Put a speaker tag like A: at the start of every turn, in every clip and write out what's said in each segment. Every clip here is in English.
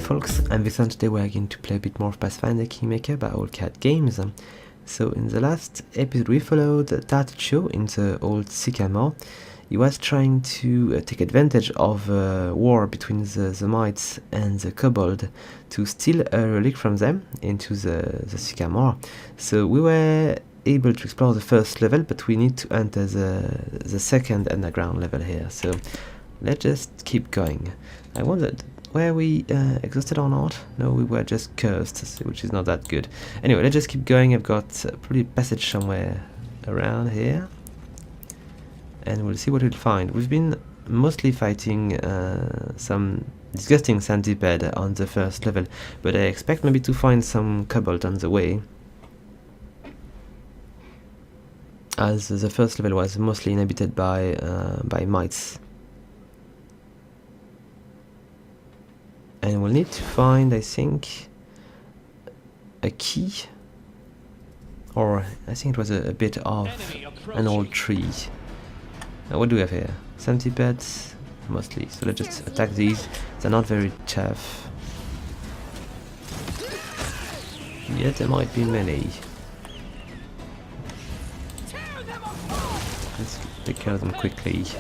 A: folks, I'm Vincent. Today we're going to play a bit more of Pathfinder Kingmaker by All Cat Games. So in the last episode we followed Tarticho in the old Sycamore. He was trying to take advantage of a war between the mites and the kobold to steal a relic from them into the Sycamore. So we were able to explore the first level, but we need to enter the second underground level here. So let's just keep going. I wondered, were we exhausted or not? No, we were just cursed, which is not that good. Anyway, let's just keep going. I've got probably a passage somewhere around here, and we'll see what we'll find. We've been mostly fighting some disgusting centipede on the first level, but I expect maybe to find some kobold on the way, as the first level was mostly inhabited by mites. And we'll need to find, I think, a key, or I think it was a bit of an old tree. Now what do we have here? Centipedes, mostly, so let's just attack these. They're not very tough. Yet there might be many. Let's take care of them quickly, so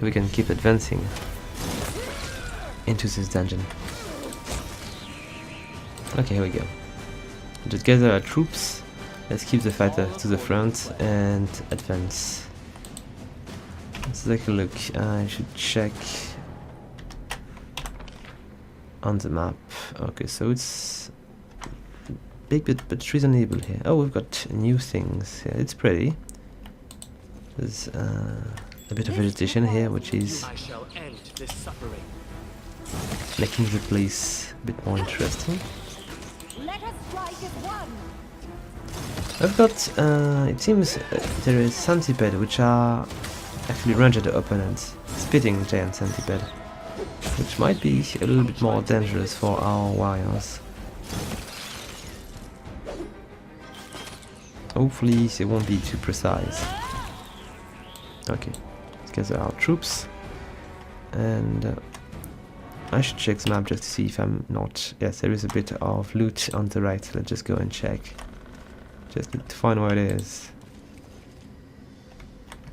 A: we can keep advancing into this dungeon. Okay, here we go. Just gather our troops. Let's keep the fighter to the front and advance. Let's take a look. I should check on the map. Okay, so it's big but reasonable here. Oh, we've got new things here. It's pretty. There's a bit of vegetation here, which is making the place a bit more interesting. I've got, it seems there is centipede which are actually ranged opponents, spitting giant centipede, which might be a little bit more dangerous for our warriors. Hopefully they won't be too precise. Okay, let's gather our troops, and I should check the map just to see if I'm not... Yes, there is a bit of loot on the right. Let's just go and check. Just need to find where it is.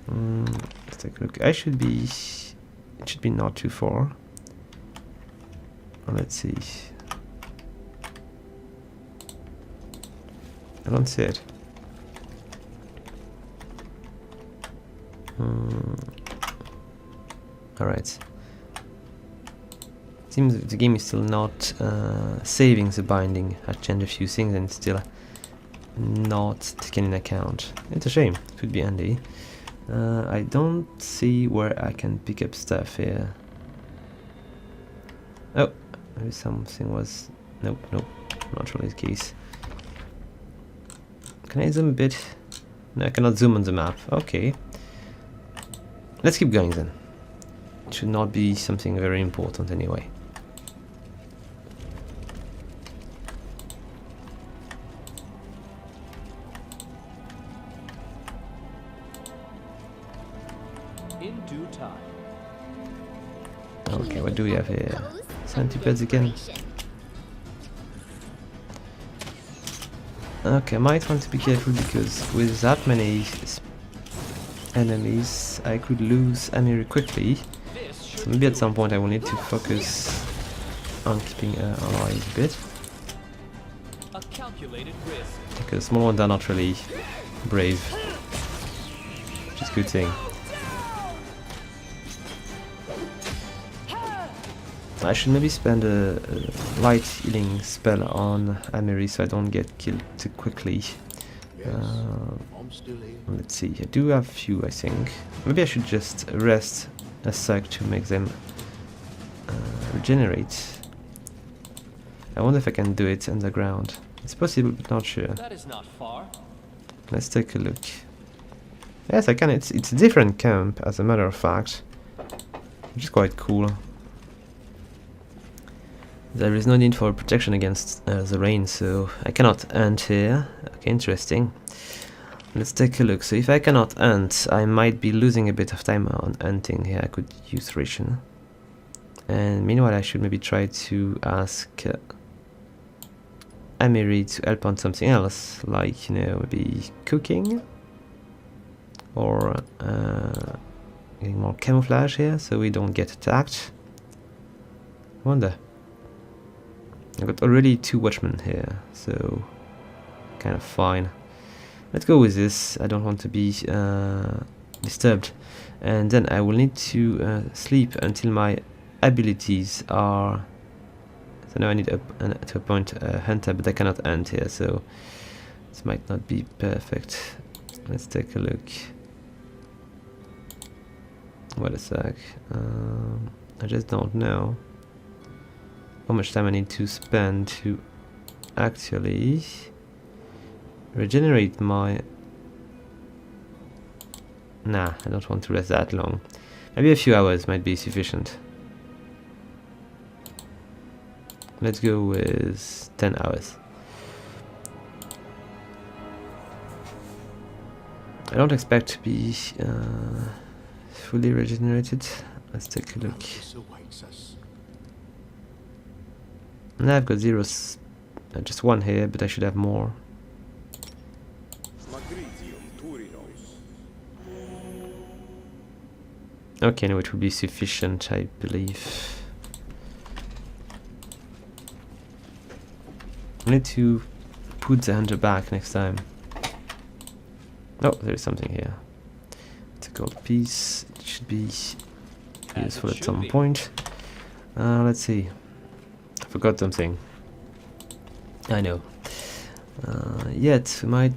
A: Let's take a look. It should be not too far. Let's see. I don't see it. Alright. Seems the game is still not saving the binding. I changed a few things and it's still not taken in account. It's a shame. It would be handy. I don't see where I can pick up stuff here. Oh, maybe something was... Nope, not really the case. Can I zoom a bit? No, I cannot zoom on the map. Okay. Let's keep going then. It should not be something very important anyway.
B: In due time.
A: Okay, what do we have here? Centipedes again. Okay, I might want to be careful because with that many enemies I could lose ammo quickly. So maybe at some point I will need to focus on keeping alive a bit.
B: A calculated risk.
A: Because small ones are not really brave, which is a good thing. I should maybe spend a light healing spell on Amery so I don't get killed too quickly. Let's see, I do have a few, I think. Maybe I should just rest a sec to make them regenerate. I wonder if I can do it underground. It's possible, but not sure.
B: That is not far.
A: Let's take a look. Yes, I can. It's a different camp, as a matter of fact, which is quite cool. There is no need for protection against the rain, so I cannot hunt here. Okay, interesting. Let's take a look. So if I cannot hunt, I might be losing a bit of time on hunting here. I could use ration. And meanwhile I should maybe try to ask Amiri to help on something else, like, you know, maybe cooking, or getting more camouflage here so we don't get attacked. I wonder. I've got already 2 watchmen here, so kind of fine. Let's go with this. I don't want to be disturbed. And then I will need to sleep until my abilities are... So now I need to appoint a hunter, but I cannot hunt here, so this might not be perfect. Let's take a look. Wait a sec. I just don't know how much time I need to spend to actually regenerate my... Nah, I don't want to rest that long. Maybe a few hours might be sufficient. Let's go with 10 hours. I don't expect to be fully regenerated. Let's take a look. Now I've got zeros, just 1 here, but I should have more. Okay, no, it will be sufficient, I believe. I need to put the hunter back next time. Oh, there's something here. It's a gold piece. It should be useful at some point. Let's see. I forgot something. I know. Yet we might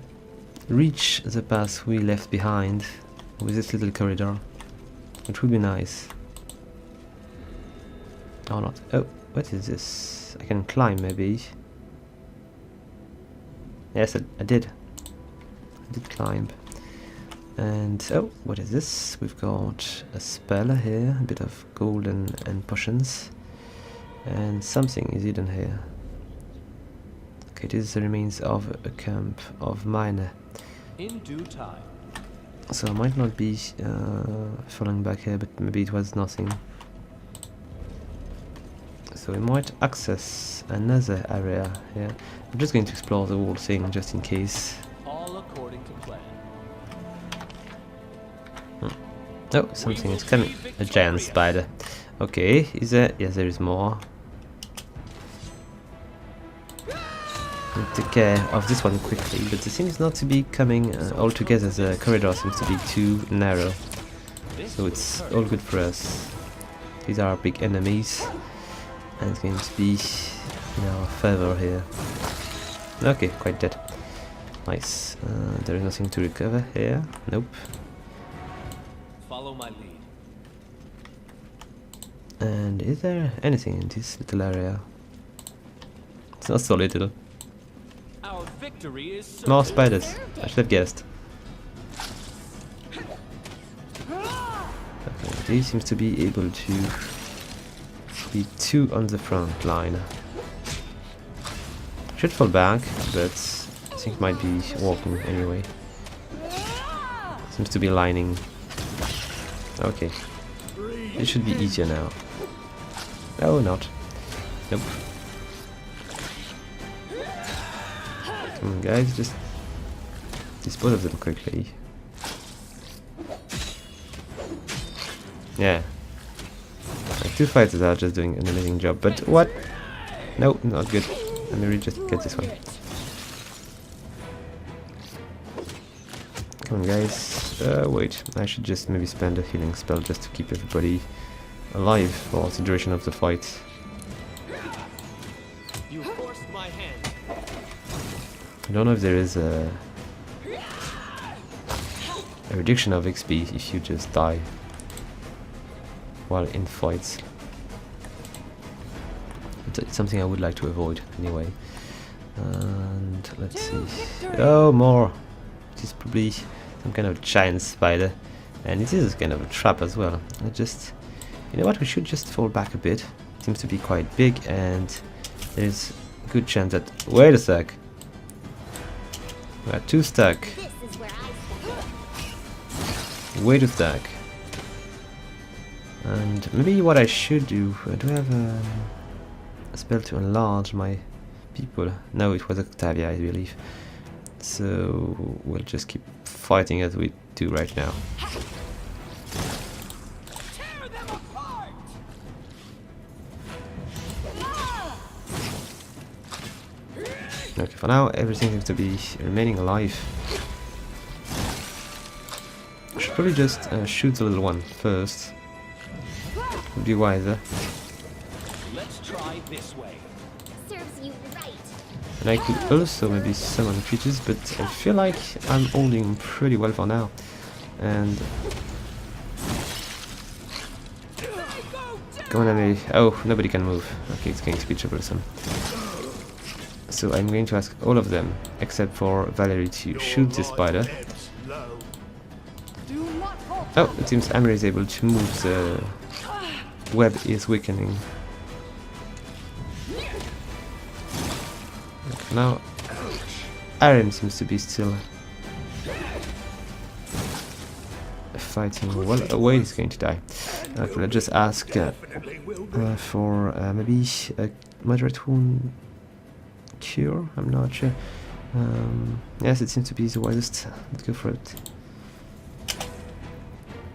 A: reach the path we left behind with this little corridor. It would be nice. Or not. Oh, what is this? I can climb, maybe. Yes, I did. I did climb. And, oh, what is this? We've got a spell here, a bit of gold and potions. And something is hidden here. Okay, this is the remains of a camp of miner.
B: In due time.
A: So I might not be falling back here, but maybe it was nothing. So we might access another area here. I'm just going to explore the whole thing just in case.
B: All according to plan.
A: Oh, something is coming. A giant spider. Okay, is there? Yes, there is more. Take care of this one quickly, but it seems not to be coming all together. The corridor seems to be too narrow, so it's all good for us. These are our big enemies, and it's going to be in our favor here. Okay, quite dead. Nice. There is nothing to recover here. Nope.
B: Follow my lead.
A: And is there anything in this little area? It's not so little.
B: Our victory is certain.
A: More spiders. I should have guessed. Okay, he seems to be able to be 2 on the front line. Should fall back, but I think might be walking anyway. Seems to be lining. Okay. It should be easier now. Oh, not. Nope. Come on, guys, just dispose of them quickly. Yeah. The 2 fighters are just doing an amazing job, but what? No, not good. Let me just get this one. Come on, guys. Wait, I should just maybe spend a healing spell just to keep everybody alive for the duration of the fight.
B: You forced my hand.
A: I don't know if there is a reduction of XP if you just die while in fights. It's something I would like to avoid anyway. And let's see. Oh, more! It is probably some kind of giant spider, and it is kind of a trap as well. You know what? We should just fall back a bit. It seems to be quite big, and there's a good chance that. Wait a sec. We are too stuck. Way too stuck. And maybe what I should do, do I have a spell to enlarge my people? No, it was Octavia, I believe. So we'll just keep fighting as we do right now. Okay, for now everything seems to be remaining alive. I should probably just shoot the little one first. Would be wiser.
B: Let's try this way.
C: Serves you right.
A: And I could also maybe summon creatures, but I feel like I'm holding pretty well for now. And come on, Emily. Oh, nobody can move. Okay, it's going to be troublesome. So I'm going to ask all of them, except for Valerie, to shoot the spider. Oh, it seems Emery is able to move. The web is weakening. Okay, now Aaron seems to be still fighting well. Oh, wait, he's going to die. Okay, let's just ask for maybe a moderate wound cure. I'm not sure. Yes, it seems to be the wisest. Let's go for it.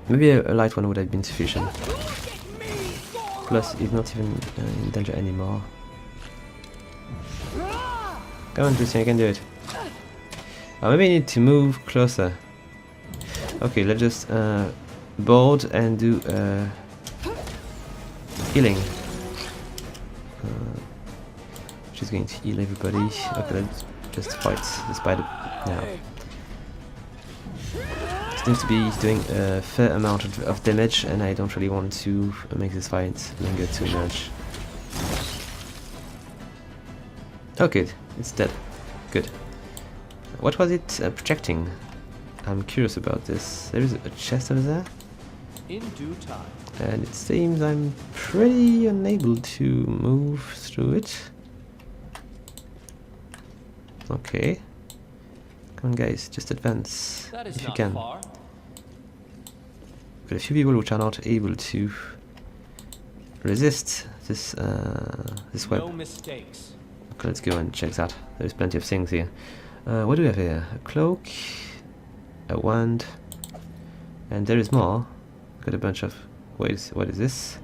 A: Maybe a light one would have been sufficient. Plus, he's not even in danger anymore. Come on, Christian, you can do it. Maybe I need to move closer. Okay, let's just board and do healing. She's going to heal everybody. Okay, let's just fight the spider now. Seems to be doing a fair amount of damage, and I don't really want to make this fight linger too much. Okay, it's dead. Good. What was it projecting? I'm curious about this. There is a chest over there.
B: In due time.
A: And it seems I'm pretty unable to move through it. Okay. Come on, guys, just advance if you can.
B: Far.
A: Got a few people which are not able to resist this this web.
B: No mistakes.
A: Okay, let's go and check that. There's plenty of things here. What do we have here? A cloak, a wand, and there is more. Got a bunch of. Wait, what is this?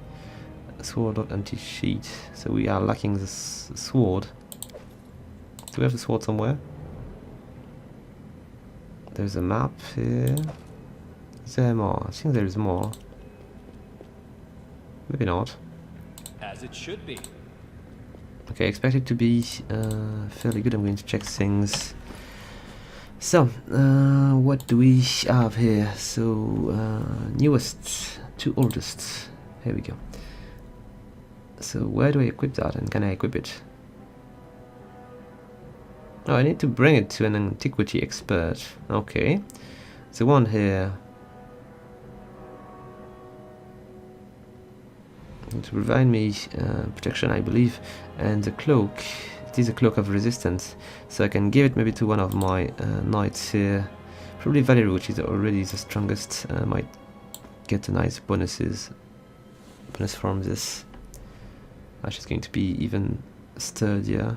A: A sword of anti-cheat. So we are lacking this sword. Do we have the sword somewhere? There's a map here. Is there more? I think there is more. Maybe not.
B: As it should be.
A: Okay, expect it to be fairly good. I'm going to check things. So, what do we have here? So, newest to oldest. Here we go. So, where do I equip that, and can I equip it? Oh, I need to bring it to an antiquity expert. Okay. The one here. To provide me protection, I believe. And the cloak. It is a cloak of resistance. So I can give it maybe to one of my knights here. Probably Valerie, which is already the strongest. Might get a nice bonus from this. She's going to be even sturdier.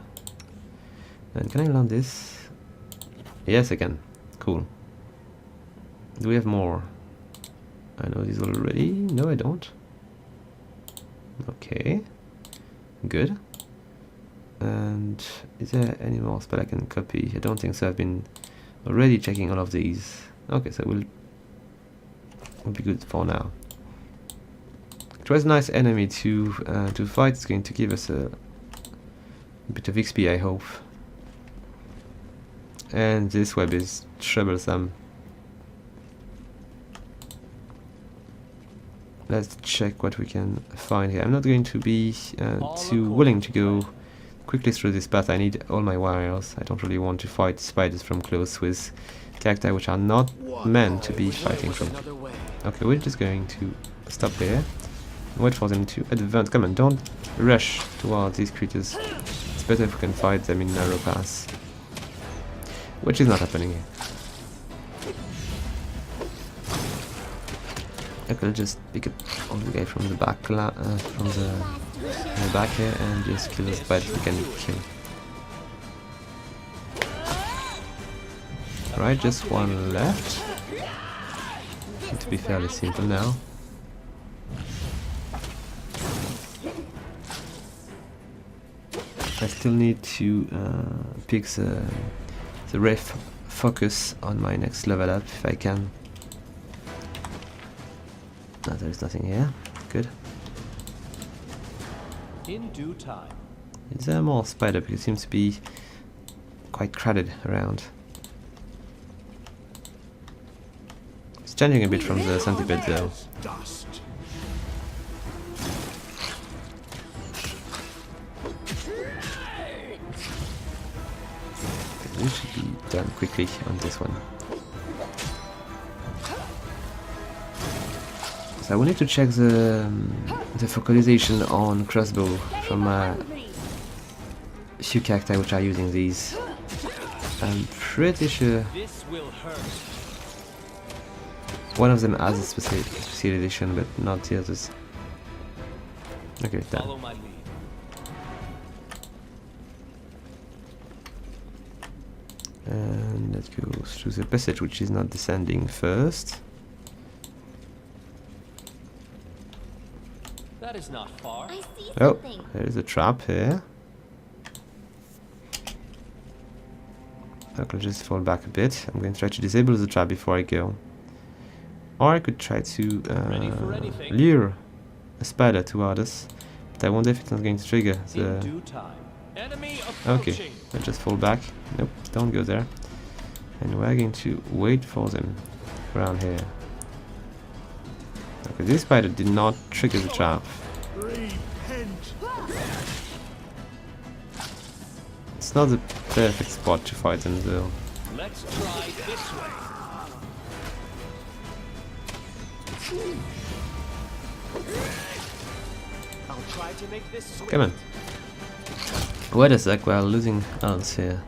A: And can I learn this? Yes, I can. Cool. Do we have more? I know these already. No, I don't. Okay. Good. And is there any more spell I can copy? I don't think so. I've been already checking all of these. Okay, so we'll be good for now. It was a nice enemy to fight. It's going to give us a bit of XP, I hope. And this web is troublesome. Let's check what we can find here. I'm not going to be too willing to go quickly through this path. I need all my warriors. I don't really want to fight spiders from close with characters which are not meant to be fighting from. Okay, we're just going to stop here. Wait for them to advance. Come on, don't rush towards these creatures. It's better if we can fight them in narrow paths. Which is not happening here. I could just pick it all the way from the back, from the back here, and just kill the spider we can kill. Right, just one left. Seems to be fairly simple now. I still need to pick the ref focus on my next level up if I can. No, there's nothing here. Good.
B: In due time.
A: Is there more spider? Because it seems to be quite crowded around. It's changing a bit from the centipede though. We should be done quickly on this one. So I will need to check the focalization on crossbow from a few cacti which are using these. I'm pretty sure
B: This will hurt.
A: one of them has a specialization, but not the others. Okay, done.
B: Follow my lead.
A: And let's go through the passage which is not descending first.
B: That is not far.
C: I see
A: Oh,
C: something.
A: there's a trap here. I can just fall back a bit. I'm going to try to disable the trap before I go. Or I could try to
B: Ready for anything.
A: lure a spider toward us. But I wonder if it's not going to trigger
B: In
A: the...
B: due time. Enemy
A: Okay,
B: approaching.
A: I'll just fall back. Nope, don't go there. And we're going to wait for them around here. Okay, this spider did not trigger the trap. It's not the perfect spot to fight them though.
B: Let's try this way. I'll try to make this swift.
A: Come on. Wait a sec, we're losing ounce here.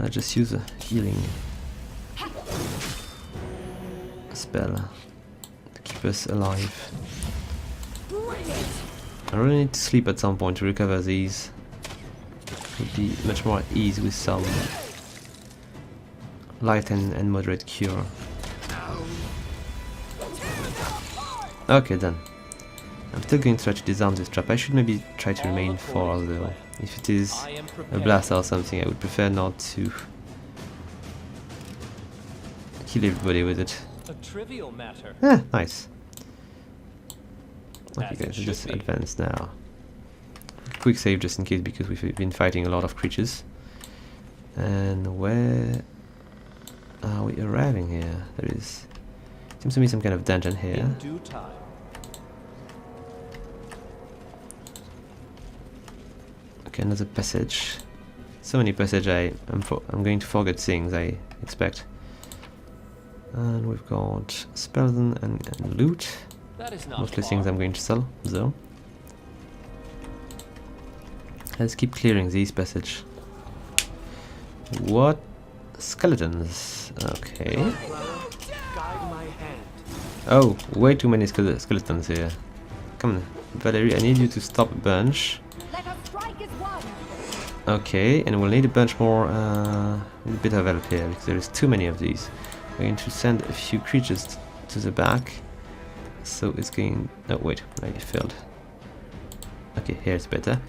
A: Just use a healing spell to keep us alive. I really need to sleep at some point to recover these. It would be much more at ease with some light and moderate cure. Okay, done. I'm still going to try to disarm this trap. I should maybe try to remain 4 though. If it is
B: I am
A: a
B: prepared.
A: blast or something, I would prefer not to kill everybody with it.
B: A trivial matter.
A: Ah, nice. Okay
B: As it
A: guys, let's
B: should
A: just
B: be.
A: advance now. Quick save just in case because we've been fighting a lot of creatures. And where are we arriving here? There is... seems to be some kind of dungeon here.
B: In due time.
A: Okay, another passage. So many passages, I'm going to forget things, I expect. And we've got spells and loot.
B: That is not
A: Mostly
B: far.
A: things I'm going to sell, though. Let's keep clearing these passage. What? Skeletons. Okay.
B: Guide my hand.
A: Oh, way too many skeletons here. Come on, Valerie, I need you to stop a bunch.
C: Let us strike as one.
A: Okay, and we'll need a bunch more, a bit of help here, because there is too many of these. We're going to send a few creatures to the back. So it's going... oh wait, I failed. Okay, here it's better.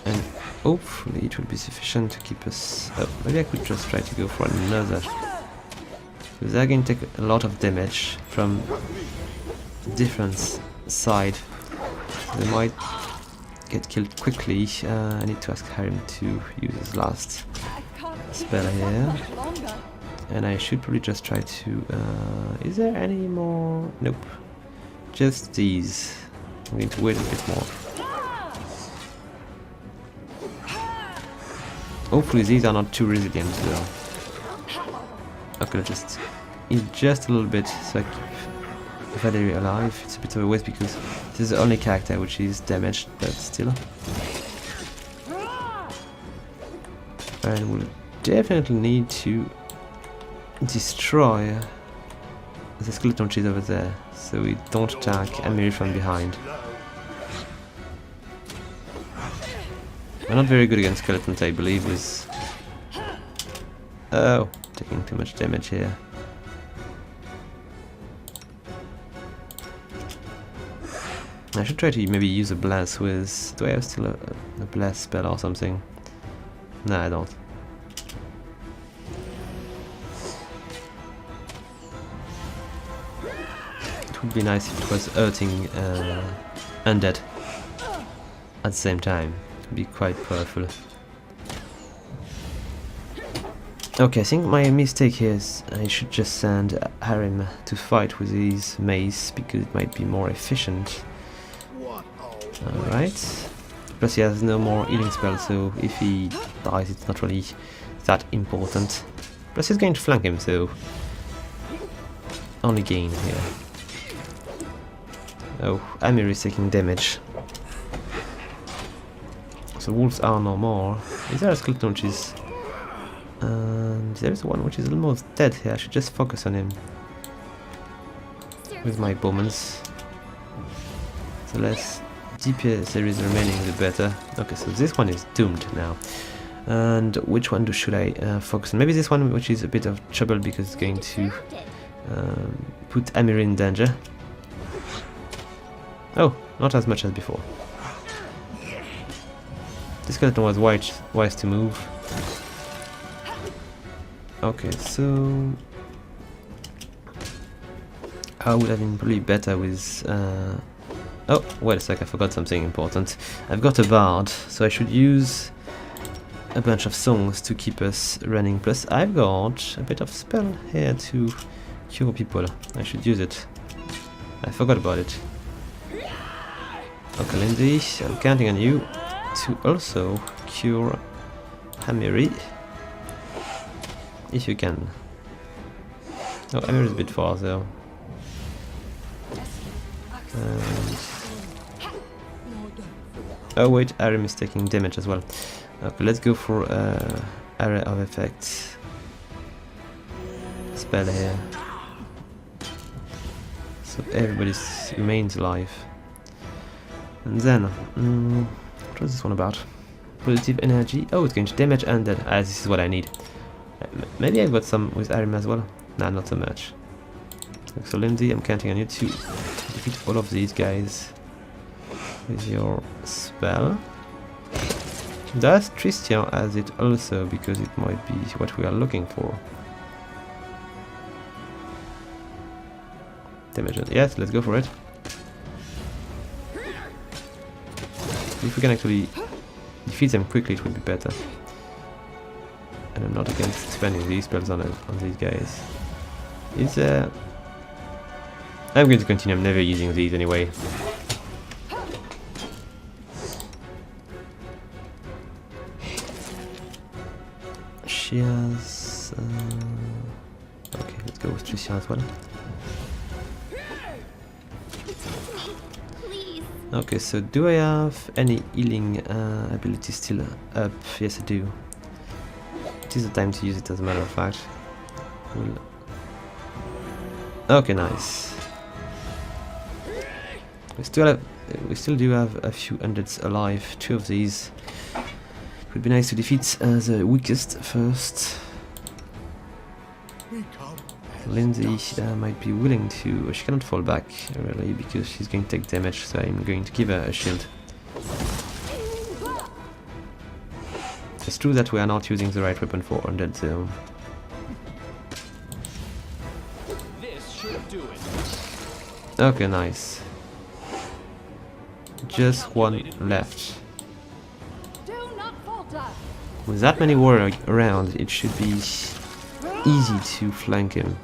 A: And hopefully it will be sufficient to keep us... oh, maybe I could just try to go for another. Because they're going to take a lot of damage from different side. They might get killed quickly. I need to ask Harim to use his last spell here. And I should probably just try to... is there any more? Nope. Just these. I'm going to wait a bit more. Hopefully these are not too resilient though. Okay, just eat just a little bit so I keep Valerie alive. It's a bit of a waste because this is the only character which is damaged, but still. And we'll definitely need to destroy the skeleton is over there, so we don't attack Emiri from behind. We're not very good against skeletons, I believe, with... Oh, taking too much damage here. I should try to maybe use a blast with... Do I have still a blast spell or something? No, I don't. It would be nice if it was hurting undead at the same time. It would be quite powerful. Okay, I think my mistake here is I should just send Harim to fight with his mace because it might be more efficient. Alright. Plus he has no more healing spell, so if he dies it's not really that important. Plus he's going to flank him, so only gain here. Oh, Amir is taking damage. So wolves are no more. Is there a skeleton which is... And there's one which is almost dead here. I should just focus on him with my bombers. So less DPS there is remaining, the better. Okay, so this one is doomed now. And which one should I focus on? Maybe this one, which is a bit of trouble because it's going to put Amir in danger. Oh, not as much as before. This skeleton was wise to move. Okay, so I would have been probably better with... Oh, wait a sec, I forgot something important. I've got a bard, so I should use a bunch of songs to keep us running. Plus, I've got a bit of spell here to cure people. I should use it. I forgot about it. Okay, Lindsay, I'm counting on you to also cure Hamiri. If you can. Oh, Amir is a bit far though. Oh wait, Arim is taking damage as well. Okay, let's go for area of effect spell here. So everybody remains alive. And then, what was this one about? Positive energy. Oh, it's going to damage undead. Ah, this is what I need. Maybe I've got some with Arim as well. Nah, not so much. So Lindsay, I'm counting on you to defeat all of these guys with your spell. Does Tristian has it also, because it might be what we are looking for. Damage. Yes, let's go for it. If we can actually defeat them quickly, it would be better. And I'm not against spending these spells on these guys. Is I'm going to continue. I'm never using these anyway. She has... okay, let's go with Tricia as well. Okay, so do I have any healing ability still up? Yes, I do. It is the time to use it, as a matter of fact. Okay, nice. We still do have a few undeads alive. 2 of these. It would be nice to defeat the weakest first. Lindsay might be willing to... she cannot fall back, really, because she's going to take damage, so I'm going to give her a shield. It's true that we are not using the right weapon for undead, so...
B: This should do it.
A: Okay, nice. Just one left. With that many warriors around, it should be easy to flank him.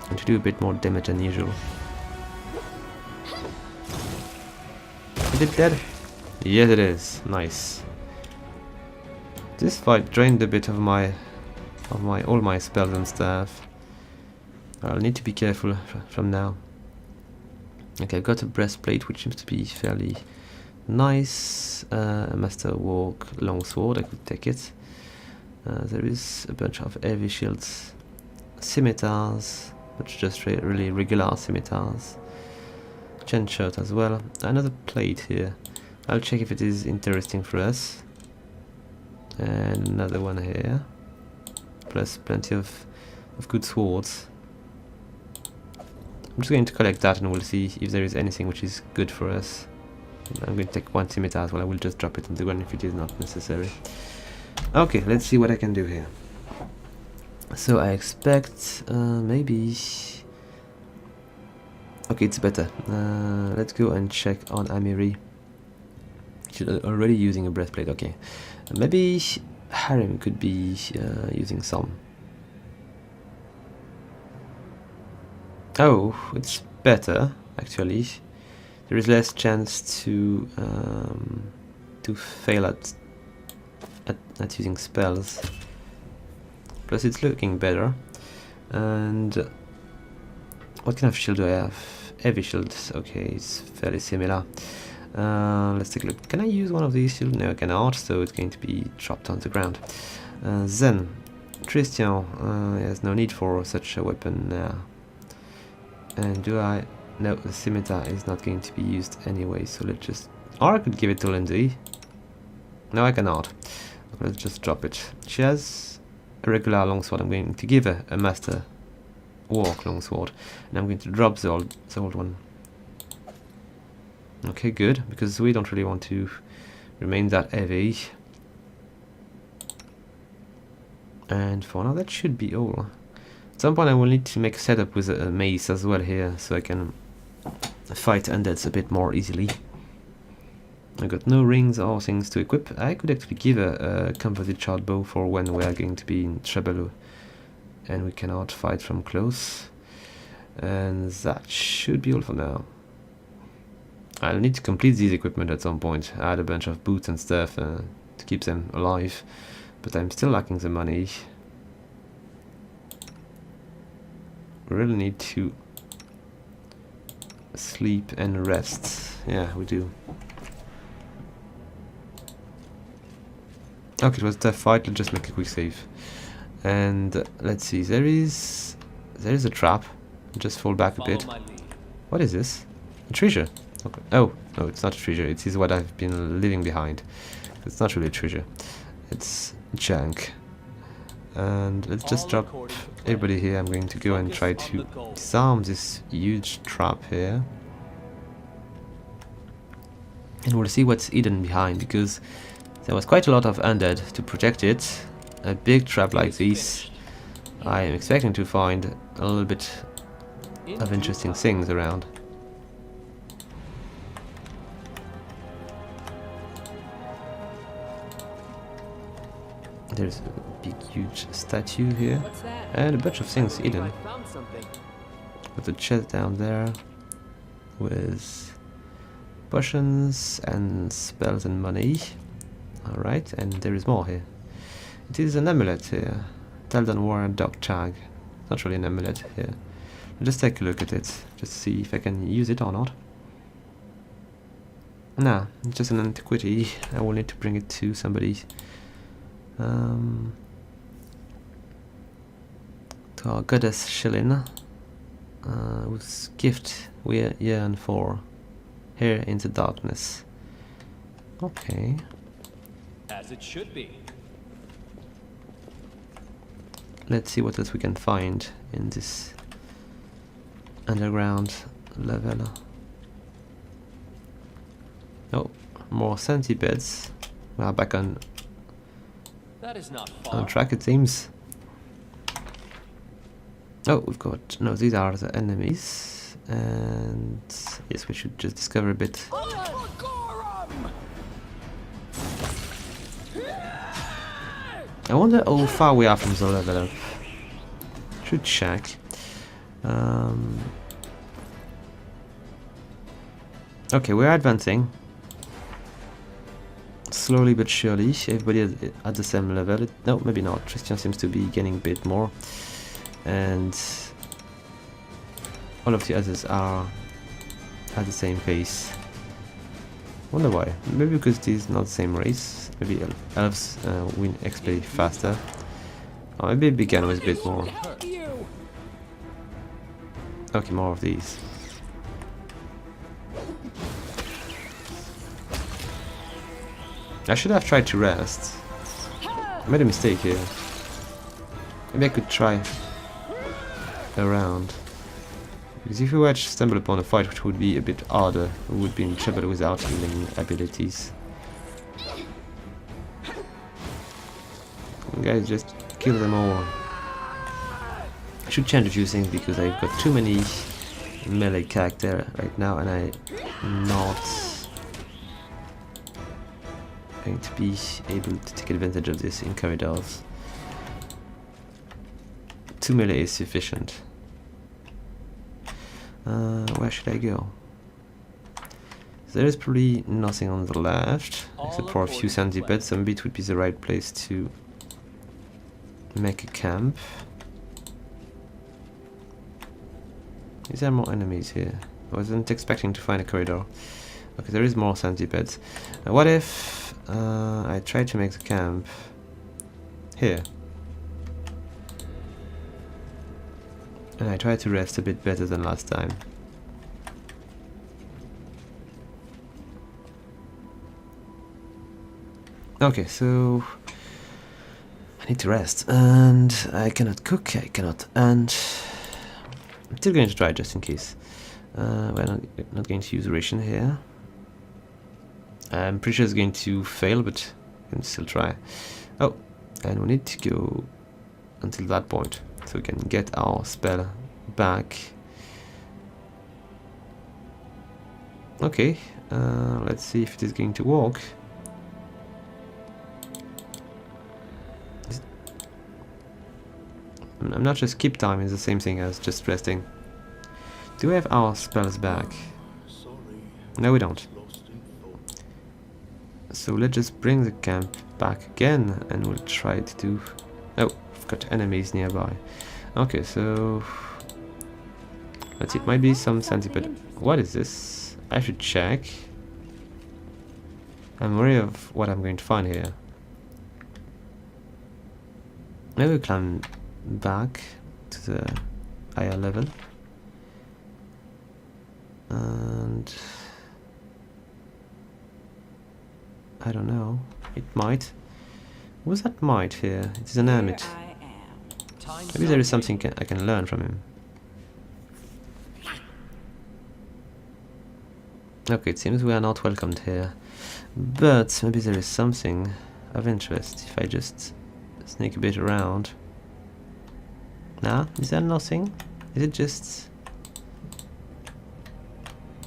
A: And to do a bit more damage than usual. Is it dead? Yes, it is. Nice. This fight drained a bit of all my spells and stuff. I'll need to be careful from now. Okay, I've got a breastplate which seems to be fairly nice. Masterwork longsword, I could take it. There is a bunch of heavy shields. scimitars, but just really regular scimitars. Chain shot as well. Another plate here. I'll check if it is interesting for us. And another one here. Plus plenty of good swords. I'm just going to collect that and we'll see if there is anything which is good for us. I'm going to take one scimitar as well. I will just drop it on the ground if it is not necessary. Okay, let's see what I can do here. So I expect maybe... Okay, it's better. Let's go and check on Amiri. She's already using a breastplate, okay. Maybe Harim could be using some. Oh, it's better, actually. There is less chance to fail at using spells. Plus it's looking better. And what kind of shield do I have? Heavy shields. Okay, it's fairly similar. Let's take a look. Can I use one of these shields? No, I cannot, so it's going to be dropped on the ground. Then, Christian has no need for such a weapon now. And do I... No, the scimitar is not going to be used anyway, so let's just... Or I could give it to Lindsay. No, I cannot. Let's just drop it. She has a regular longsword. I'm going to give her a master walk longsword, and I'm going to drop the old one. Okay, good, because we don't really want to remain that heavy. And for now, that should be all. At some point I will need to make a setup with a mace as well here, so I can fight undeads a bit more easily. I got no rings or things to equip. I could actually give a composite short bow for when we are going to be in trouble and we cannot fight from close. And that should be all for now. I'll need to complete these equipment at some point. I had a bunch of boots and stuff to keep them alive, but I'm still lacking the money. We really need to sleep and rest. Yeah, we do. Okay, it was a tough fight. Let's just make a quick save. And let's see. There is a trap. Just fall back a bit. What is this? A treasure. Okay. Oh no, it's not a treasure. It is what I've been leaving behind. It's not really a treasure. It's junk. And let's just drop everybody here. I'm going to go and try to disarm this huge trap here. And we'll see what's hidden behind, because there was quite a lot of undead to protect it. A big trap like this, I am expecting to find a little bit of interesting things around. There's a big huge statue here and a bunch of things hidden. With a chest down there with potions and spells and money. Alright, and there is more here. It is an amulet here. Taldan War Dog Tag. Not really an amulet here. I'll just take a look at it, just to see if I can use it or not. Nah, it's just an antiquity. I will need to bring it to somebody. To our goddess Shilin, whose gift we yearn for here in the darkness. Okay.
B: As it should be.
A: Let's see what else we can find in this underground level. Oh, more centipedes. We are back on track, it seems. Oh, we've got... No, these are the enemies. And... yes, we should just discover a bit. I wonder how far we are from the level up. Should check. Okay, we're advancing. Slowly but surely. Everybody at the same level. No, maybe not. Christian seems to be getting a bit more. And all of the others are at the same pace. Wonder why. Maybe because it is not the same race. Maybe elves win XP faster. Oh, maybe it began with a bit more. Okay, more of these. I should have tried to rest. I made a mistake here. Maybe I could try around. Because if we were to stumble upon a fight which would be a bit harder, we would be in trouble without healing abilities. Guys, just kill them all. I should change a few things because I've got too many melee characters right now and I'm not going to be able to take advantage of this in corridors. 2 melee is sufficient. Where should I go? There is probably nothing on the left except for a few sandy beds, so maybe it would be the right place to make a camp. Is there more enemies here? I wasn't expecting to find a corridor. Okay, there is more sandy beds. What if I try to make the camp here? And I try to rest a bit better than last time. Okay, so I need to rest, and I cannot cook, I cannot, and I'm still going to try just in case. We're not going to use ration here. I'm pretty sure it's going to fail, but I can still try. Oh, and we need to go until that point, so we can get our spell back. Okay, let's see if it is going to work. I'm not sure skip time is the same thing as just resting. Do we have our spells back? No, we don't. So let's just bring the camp back again and we'll try to do... Oh, we've got enemies nearby. Okay, so... let's see, it might be some centipede. What is this? I should check. I'm worried of what I'm going to find here. Maybe we climb back to the higher level. And... I don't know. It might. What's that might here? It is an hermit. Maybe there is something I can learn from him. Okay, it seems we are not welcomed here. But maybe there is something of interest if I just sneak a bit around. Nah, is there nothing? Is it just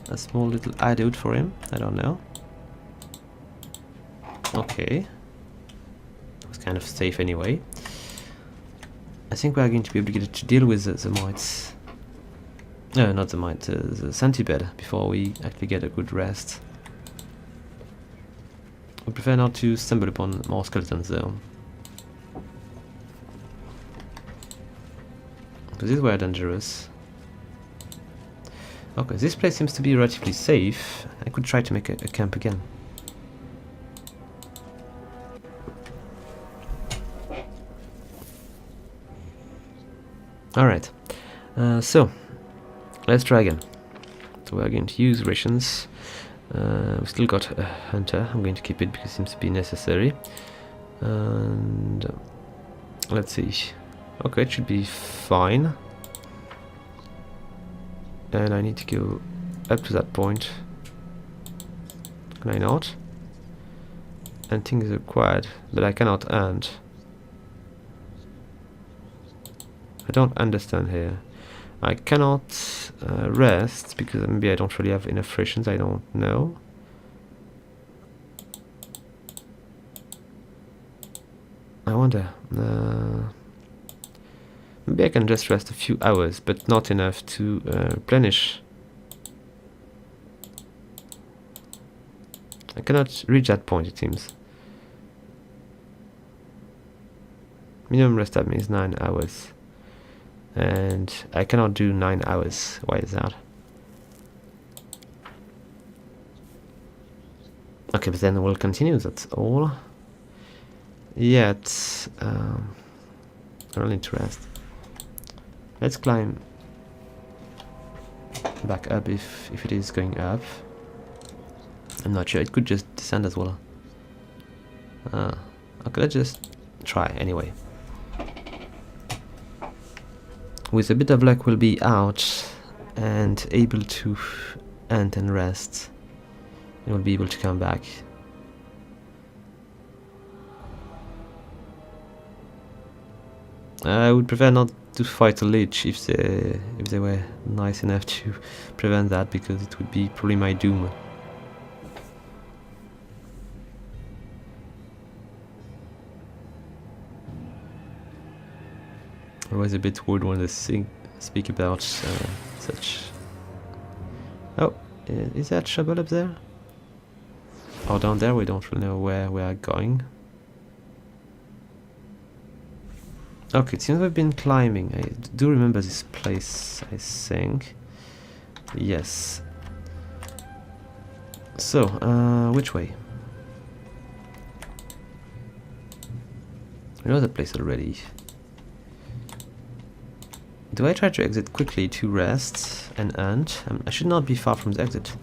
A: a small little hideout for him? I don't know. Okay. It was kind of safe anyway. I think we are going to be obligated to deal with the mites. No, not the mite, the centipede before we actually get a good rest. I prefer not to stumble upon more skeletons though. Because these were dangerous. Okay, this place seems to be relatively safe. I could try to make a camp again. Alright, so let's try again. So we're going to use rations. We've still got a hunter. I'm going to keep it because it seems to be necessary. And let's see. Okay, it should be fine. And I need to go up to that point. Can I not? And things are required, but I cannot and. I don't understand here. I cannot rest because maybe I don't really have enough rations, I don't know. I wonder. Maybe I can just rest a few hours, but not enough to replenish. I cannot reach that point, it seems. Minimum rest time is 9 hours. And I cannot do 9 hours. Why is that? Okay, but then we'll continue, that's all. Yet, I really need to rest. Let's climb back up if it is going up. I'm not sure, it could just descend as well. Okay, let's just try anyway. With a bit of luck we'll be out and able to end and rest. And we'll be able to come back. I would prefer not to fight a lich if they were nice enough to prevent that, because it would be probably my doom. Always a bit weird when they speak about such. Oh, is that trouble up there? Oh, down there we don't really know where we are going. Okay, it seems we've been climbing. I do remember this place, I think. Yes. So, which way? I know the place already. Do I try to exit quickly to rest and end? I should not be far from the exit.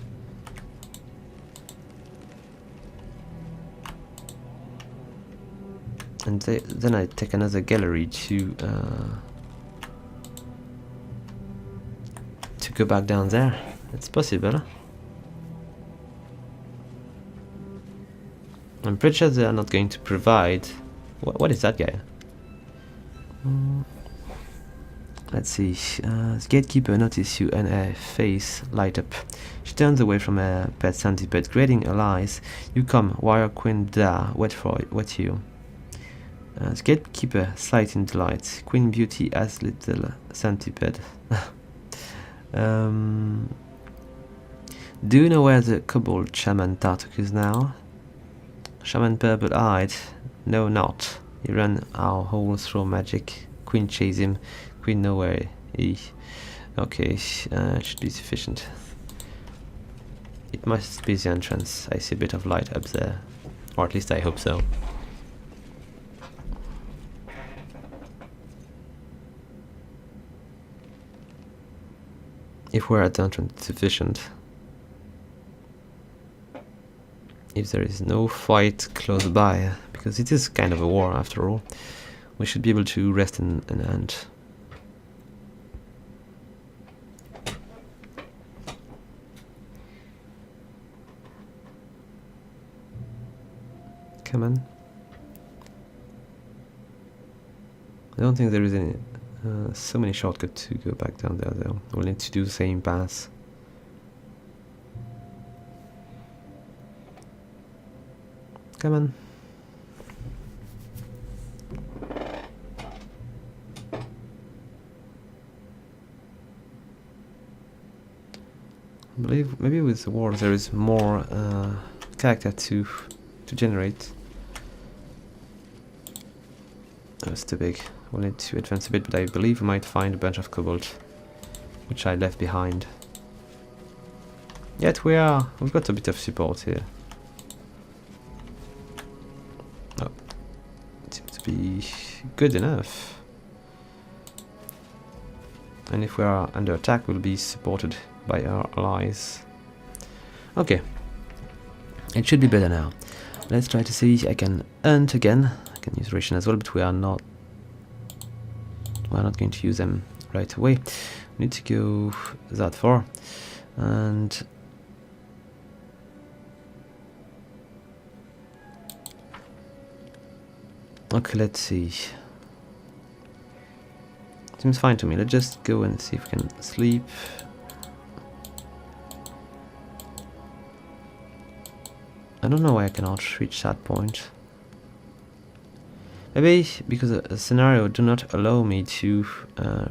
A: And then I take another gallery to go back down there. It's possible. I'm pretty sure they are not going to provide. What is that guy? Let's see. The gatekeeper notices you and her face light up. She turns away from her pet centipede, greeting her eyes. You come, warrior queen Da. What you? The gatekeeper sight in delight. Queen Beauty as little centipede. Do you know where the kobold shaman Tartuk is now? Shaman purple-eyed. No, not. He ran our hole through magic. Queen chase him. Queen nowhere. Okay, should be sufficient. It must be the entrance. I see a bit of light up there. Or at least I hope so. If we're at the entrance, it's sufficient. If there is no fight close by, because it is kind of a war after all, we should be able to rest and end. Come on. I don't think there is any so many shortcuts to go back down there though. We'll need to do the same path. Come on. I believe maybe with the war there is more character to generate. That's too big. We'll need to advance a bit, but I believe we might find a bunch of kobold, which I left behind. Yet we've got a bit of support here. Oh, it seems to be good enough. And if we are under attack, we'll be supported by our allies. Okay, it should be better now. Let's try to see if I can hunt again. I can use ration as well, but we're not going to use them right away. We need to go that far. And okay, let's see. Seems fine to me. Let's just go and see if we can sleep. I don't know why I cannot reach that point. Maybe because the scenario do not allow me to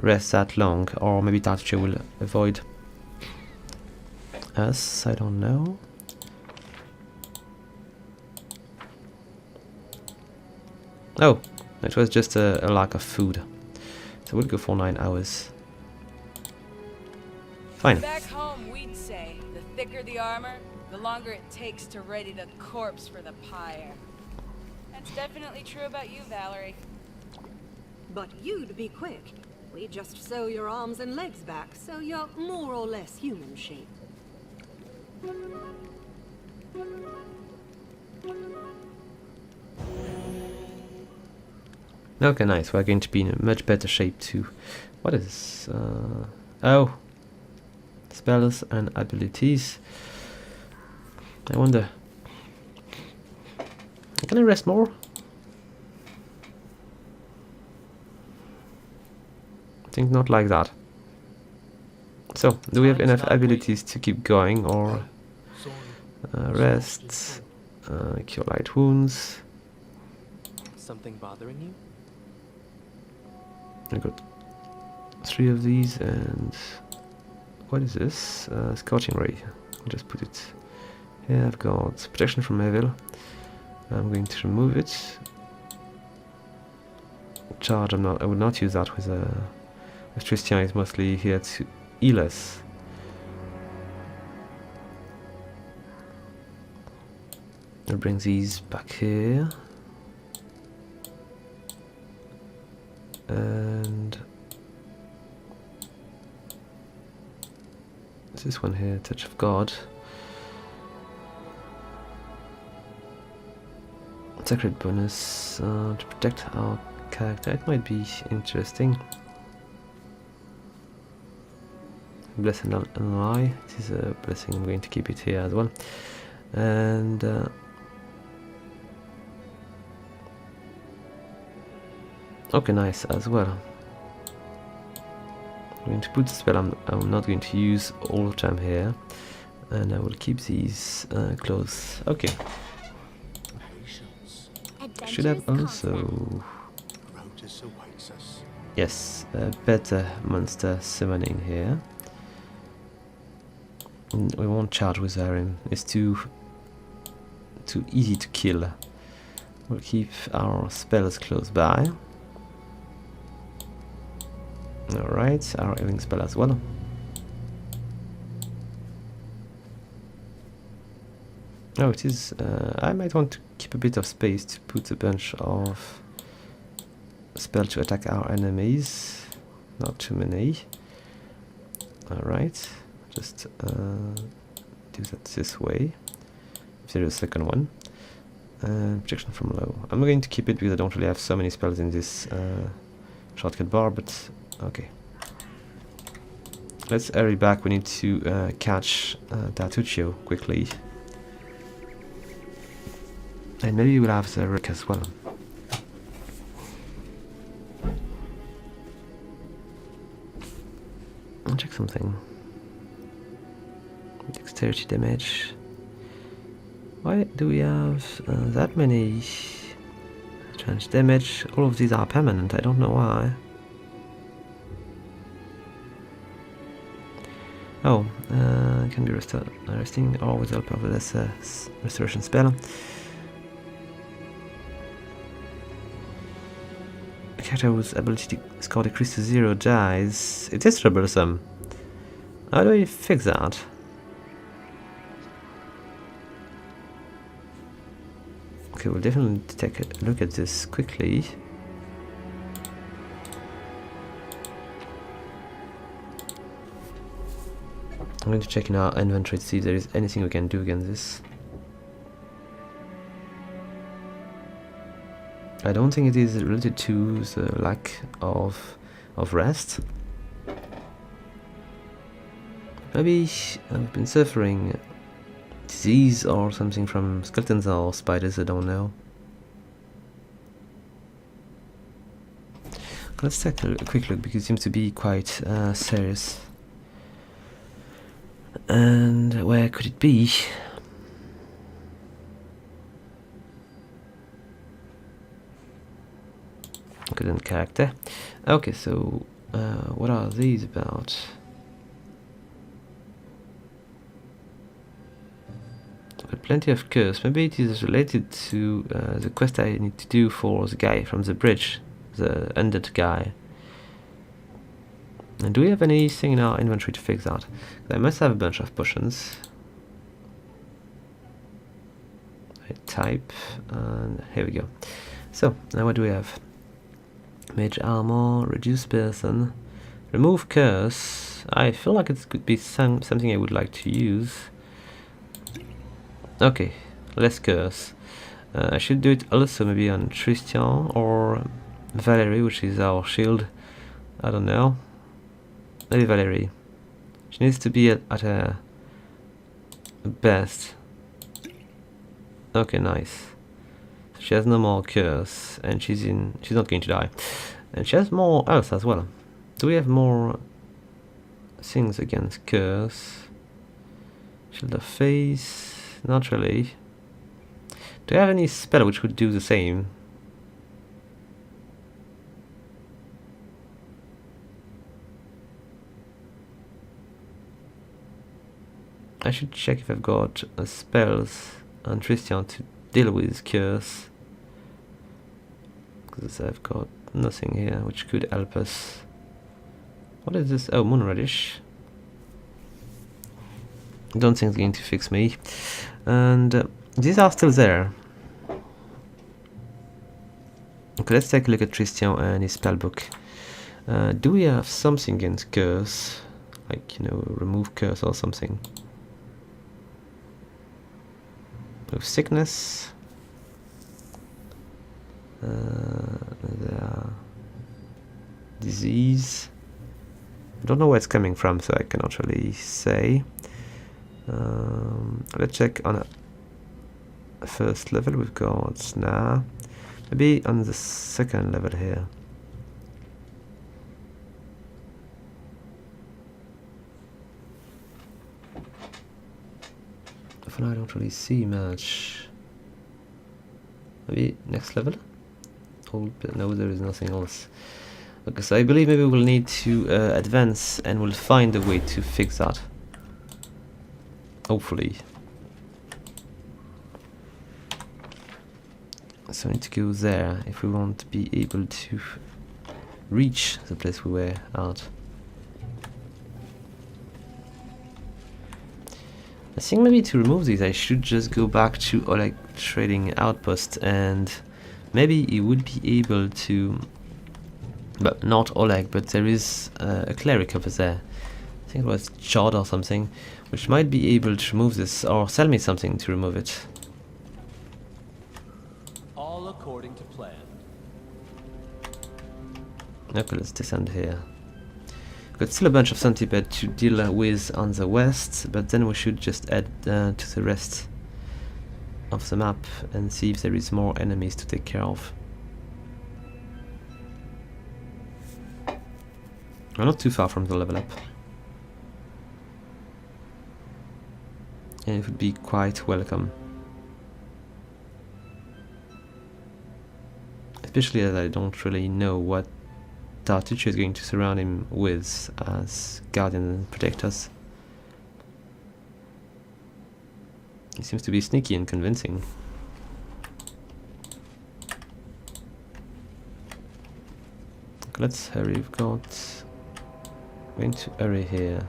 A: rest that long, or maybe Tartu will avoid us, I don't know. Oh, it was just a lack of food. So we'll go for 9 hours. Fine.
D: Back home, we'd say, the thicker the armor, the longer it takes to ready the corpse for the pyre. That's definitely true about you, Valerie.
E: But you'd be quick. We just sew your arms and legs back, so you're more or less human shape.
A: Okay, nice. We're going to be in a much better shape too. What is this? Oh, spells and abilities. I wonder, can I rest more? I think not like that. So, do we have enough abilities to keep going, or rest, cure light wounds?
B: Something bothering you?
A: I got 3 of these, and what is this? Scorching ray. I'll just put it here. I've got protection from evil. I'm going to remove it. Charge. I would not use that with Christian. Is mostly here to heal us. I'll bring these back here. And this one here, Touch of God. Sacred bonus to protect our character. It might be interesting. Bless and ally. It is a blessing. I'm going to keep it here as well. And okay, nice as well. I'm going to put the spell I'm not going to use all the time here, and I will keep these close. Okay. Should have also, yes, a better monster summoning here. And we won't charge with Arim. It's too easy to kill. We'll keep our spells close by. Alright, our healing spell as well. Oh, it is. I might want to keep a bit of space to put a bunch of spells to attack our enemies. Not too many. Alright, just do that this way. If there is a second one. Protection from low. I'm going to keep it because I don't really have so many spells in this shortcut bar, but okay. Let's hurry back. We need to catch Tartuccio quickly. And maybe we'll have the Rick as well. I'll check something. Dexterity damage. Why do we have that many strange damage? All of these are permanent. I don't know why. Oh, can be resting or with the help of this restoration spell. A character whose ability to score decreased to 0 dies. It is troublesome. How do we fix that? Okay, we'll definitely take a look at this quickly. I'm going to check in our inventory to see if there is anything we can do against this. I don't think it is related to the lack of rest. Maybe I've been suffering disease or something from skeletons or spiders, I don't know. Let's take a quick look because it seems to be quite serious. And where could it be? Couldn't character. Okay, so what are these about? But plenty of curse. Maybe it is related to the quest I need to do for the guy from the bridge, the undead guy. And do we have anything in our inventory to fix that? I must have a bunch of potions. I type, and here we go. So, now what do we have? Mage armor, reduce person, remove curse. I feel like it could be something I would like to use. Okay, less curse. I should do it also maybe on Tristan or Valerie, which is our shield. I don't know. Maybe Valerie. She needs to be at her best. Okay, nice. She has no more curse, and she's not going to die. And she has more health as well. Do we have more things against curse? Shield of face? Not really. Do you have any spell which would do the same? I should check if I've got spells on Tristan to deal with curse. Because I've got nothing here which could help us. What is this? Oh, Moonradish. Don't think it's going to fix me. And these are still there. Okay, let's take a look at Tristan and his spellbook. Do we have something against curse? Like, you know, remove curse or something? With sickness. Disease. I don't know where it's coming from, so I cannot really say. Let's check on a first level. We've got Snare. Maybe on the second level here. For now I don't really see much. Maybe next level? Oh, no, there is nothing else. Okay, so I believe maybe we'll need to advance and we'll find a way to fix that. Hopefully. So we need to go there if we want to be able to reach the place we were at. I think maybe to remove these I should just go back to Oleg trading outpost, and maybe he would be able to, but not Oleg, but there is a cleric over there. I think it was Chod or something, which might be able to remove this or sell me something to remove it.
B: All according to plan.
A: Okay, let's descend here. Got still a bunch of centipede to deal with on the west, but then we should just add to the rest of the map and see if there is more enemies to take care of. We're not too far from the level up. And it would be quite welcome. Especially as I don't really know what our teacher is going to surround him with as guardian and protectors. He seems to be sneaky and convincing. Okay, let's hurry. We've got going to hurry here.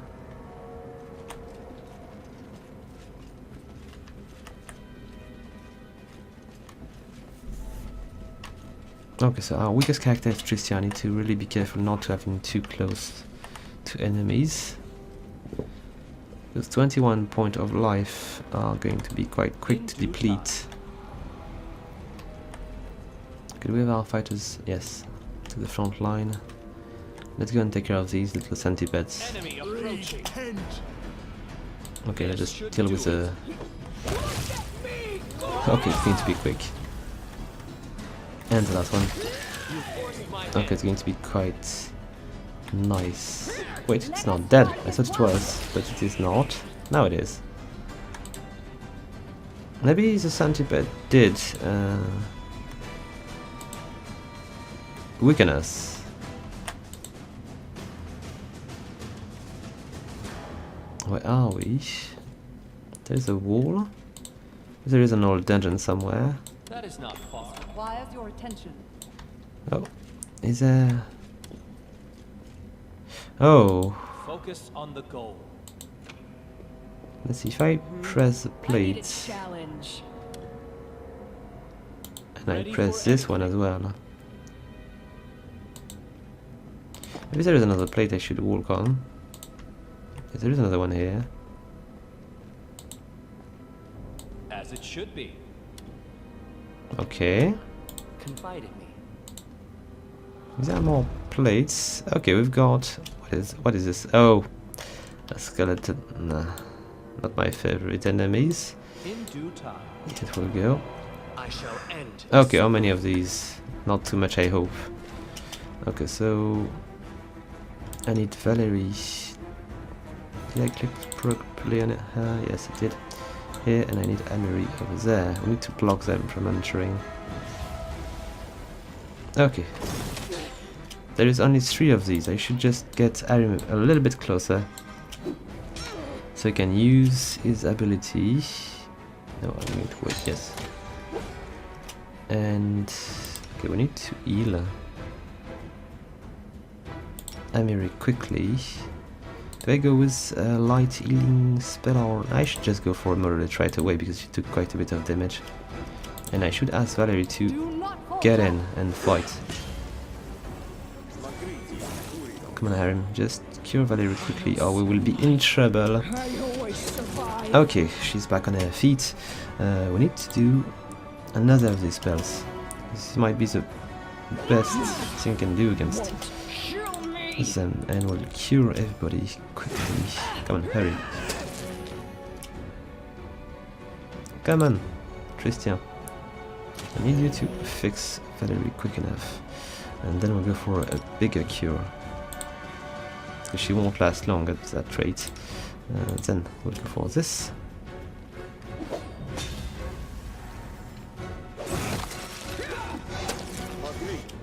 A: Okay, so our weakest character is Tristan. I need to really be careful not to have him too close to enemies. Those 21 points of life are going to be quite quick to deplete. Could we have our fighters? Yes, to the front line. Let's go and take care of these little centipedes. Okay, let's just deal with the... Okay, it's going to be quick. And the last one. Okay, it's going to be quite nice. Wait, it's not dead. I thought it was, but it is not. Now it is. Maybe the centipede did weaken us. Where are we? There's a wall. There is an old dungeon somewhere.
B: That is not far.
D: Requires your attention.
A: Oh, is there? Oh,
B: Focus on the goal.
A: let's see if I press the
D: I need a
A: plate
D: challenge.
A: and I press this one as well. Maybe there is another plate I should work on. Yes, there is another one here.
B: As it should be.
A: Okay.
B: Confide in me.
A: Is there more plates? Okay, we've got... What is this? Oh, a skeleton. Nah, not my favorite enemies.
B: In due time.
A: It will go.
B: I shall end.
A: Okay, how many of these? Not too much, I hope. Okay, so I need Valerie. Did I click properly on it? Yes, I did. Here, and I need Emery over there. We need to block them from entering. Okay. There is only 3 of these. I should just get Arcanum a little bit closer, so he can use his ability. No, I'm going to wait. Yes. And okay, we need to heal Emery quickly. Do I go with a light healing spell, or I should just go for a murder right away because she took quite a bit of damage. And I should ask Valerie to get in and fight. Come on, Harem, just cure Valerie quickly or we will be in trouble. Okay, she's back on her feet. We need to do another of these spells. This might be the best thing I can do against them, and we'll cure everybody quickly. Come on, hurry. Come on, Christian. I need you to fix Valerie quick enough. And then we'll go for a bigger cure. Because she won't last long at that rate. Then we'll go for this.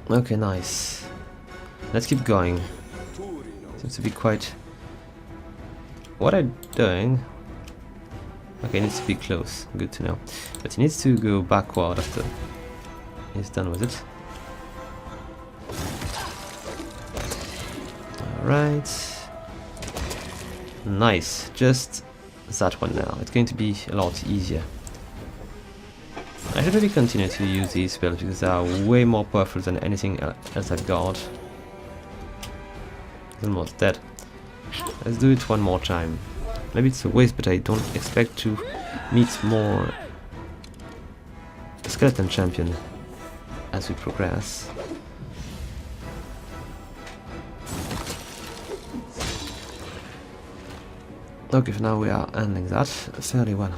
A: Okay, nice. Let's keep going. Seems to be quite... What I'm doing... Okay, he needs to be close. Good to know. But he needs to go backward after he's done with it. Alright. Nice. Just that one now. It's going to be a lot easier. I should really continue to use these spells because they are way more powerful than anything else I've got. He's almost dead. Let's do it one more time. Maybe it's a waste, but I don't expect to meet more skeleton champion as we progress. Okay, for now we are handling that fairly well.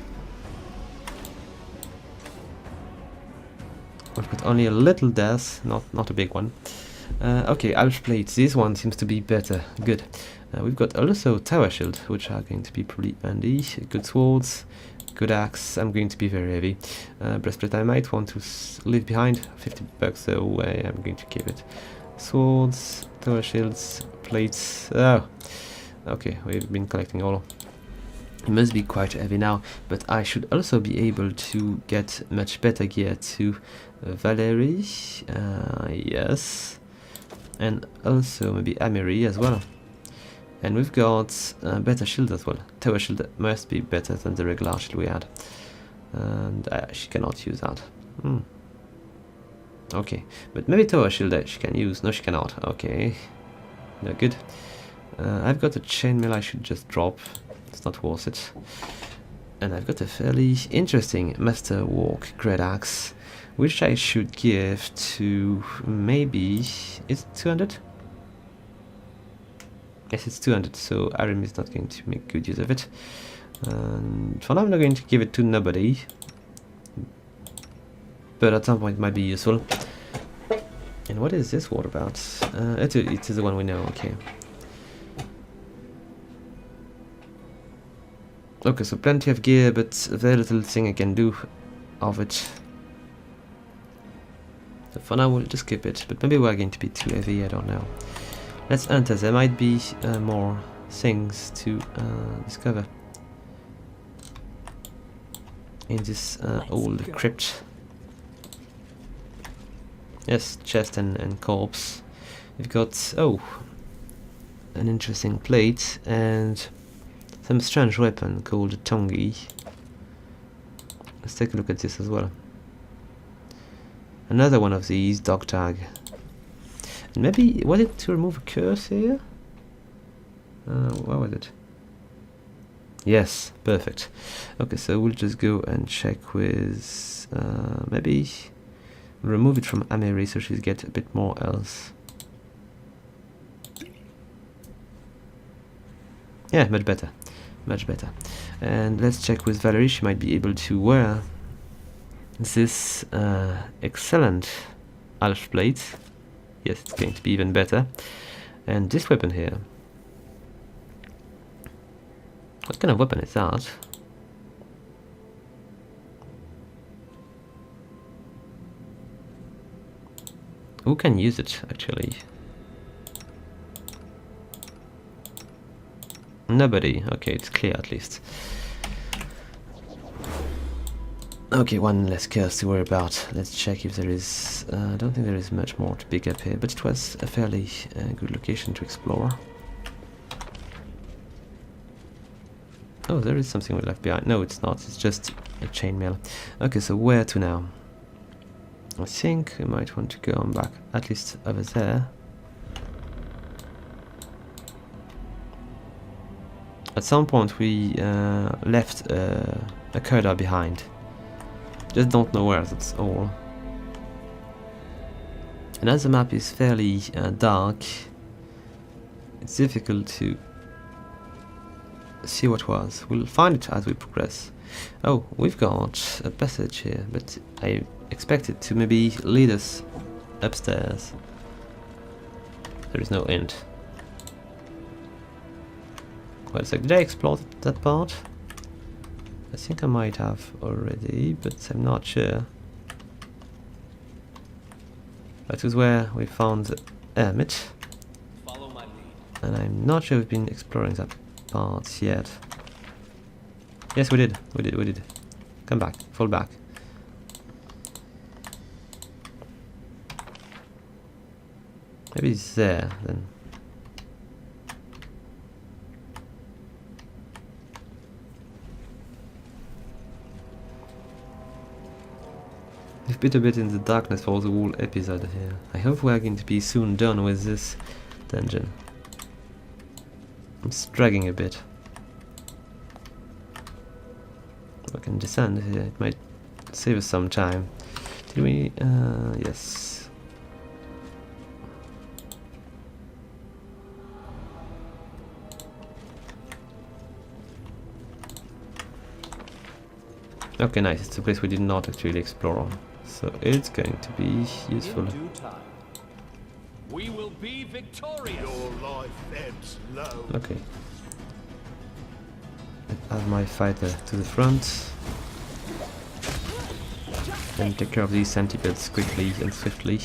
A: We've got only a little death, not a big one. Okay, Alch plates. This one seems to be better. Good. We've got also tower shield, which are going to be pretty handy. Good swords, good axe. I'm going to be very heavy. Breastplate I might want to leave behind. $50, so I'm going to keep it. Swords, tower shields, plates. Oh, okay. We've been collecting all. It must be quite heavy now, but I should also be able to get much better gear to Valerie, yes, and also maybe Amery as well. And we've got better shield as well. Tower shield must be better than the regular shield we had, and she cannot use that. Okay, but maybe tower shield she can use. No, she cannot. Okay, no good. I've got a chainmail I should just drop. It's not worth it. And I've got a fairly interesting Masterwork Great Axe, which I should give to maybe... Is it 200? Yes, it's 200, so Arim is not going to make good use of it. And for now I'm not going to give it to nobody. But at some point it might be useful. And what is this word about? It is the one we know, okay. Okay, so plenty of gear, but very little thing I can do of it. So for now we'll just keep it, but maybe we're going to be too heavy, I don't know. Let's enter, there might be more things to discover in this old crypt. Yes, chest and corpse. We've got, oh, an interesting plate and some strange weapon called Tongi. Let's take a look at this as well. Another one of these, dog tag. Maybe, was it to remove a curse here? What was it? Yes, perfect. Okay, so we'll just go and check with... maybe remove it from Amery so she'll get a bit more else. Yeah, much better. Much better. And let's check with Valerie. She might be able to wear this excellent Alf plate. Yes, it's going to be even better. And this weapon here. What kind of weapon is that? Who can use it, actually? Nobody. Okay, it's clear at least. Okay, one less curse to worry about. Let's check if there is... I don't think there is much more to pick up here, but it was a fairly good location to explore. Oh, there is something we left behind. No, it's not. It's just a chainmail. Okay, so where to now? I think we might want to go on back, at least over there. At some point we left a corridor behind. Just don't know where, that's all. And as the map is fairly dark, it's difficult to see what was. We'll find it as we progress. Oh, we've got a passage here, but I expect it to maybe lead us upstairs. There is no end. Wait a sec, did I explore that part? I think I might have already, but I'm not sure. That is where we found the hermit.
B: Follow my lead.
A: And I'm not sure we've been exploring that part yet. Yes, we did. We did. Come back. Fall back. Maybe it's there, then. We've been a bit in the darkness for the whole episode here. I hope we are going to be soon done with this dungeon. It's dragging a bit. We can descend here, it might save us some time. Did we? Yes. Okay, nice. It's a place we did not actually explore, so it's going to be useful.
B: In due time, we will be victorious.
F: Your life ebbs low.
A: Okay. Let's add my fighter to the front and take care of these centipedes quickly and swiftly.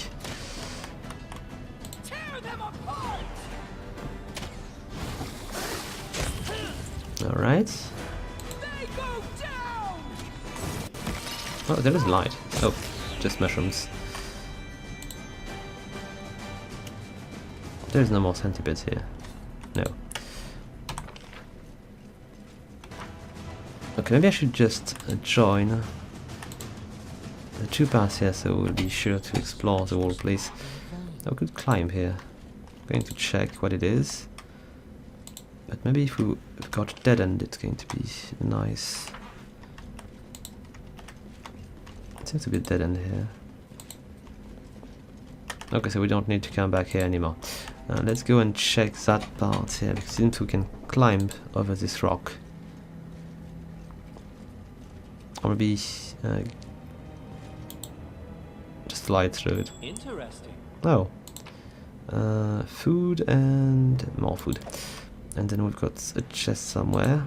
B: Tear them apart.
A: Alright.
B: They go down.
A: Oh, there is light. Oh, just mushrooms. There's no more centipedes here. No. Okay, maybe I should just join the two paths here so we'll be sure to explore the whole place. I could climb here. I'm going to check what it is. But maybe if we've got a dead end, it's going to be nice. It seems to be a dead end here. Okay, so we don't need to come back here anymore. Let's go and check that part here, because it seems we can climb over this rock. Or maybe just slide through it.
B: Interesting.
A: Oh. Food and more food. And then we've got a chest somewhere,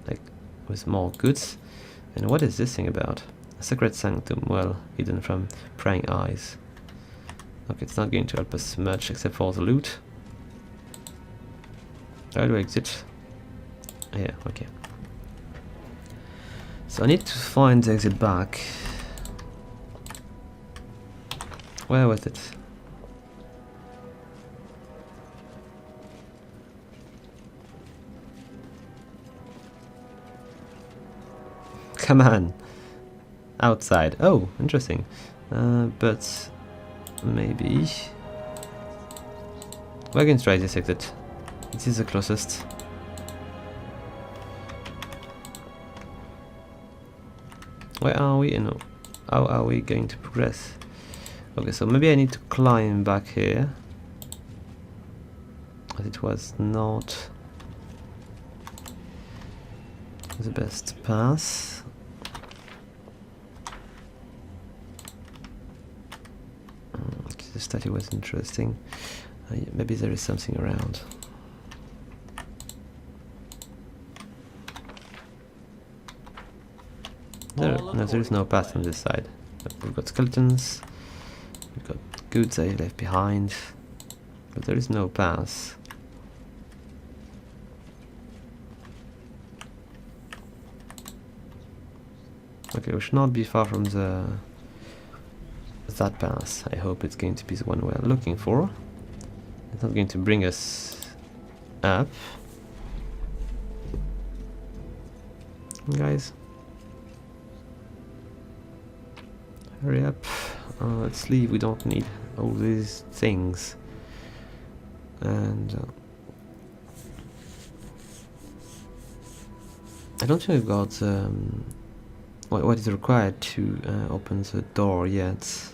A: like with more goods. And what is this thing about? A secret sanctum, well hidden from prying eyes. Okay, it's not going to help us much except for the loot. How do I exit? Yeah, okay. So I need to find the exit back. Where was it? Come on! Outside. Oh, interesting. But maybe We're going to try this exit. It is the closest. Where are we? No. How are we going to progress? Okay, so maybe I need to climb back here. As it was not the best path. Okay, the statue was interesting. Yeah, maybe there is something around. There is no path on this side. But we've got skeletons, we've got goods I left behind, but there is no path. Okay, we should not be far from that path. I hope it's going to be the one we're looking for. It's not going to bring us up. Guys, hurry up. Let's leave. We don't need all these things. And I don't think we've got what is required to open the door yet.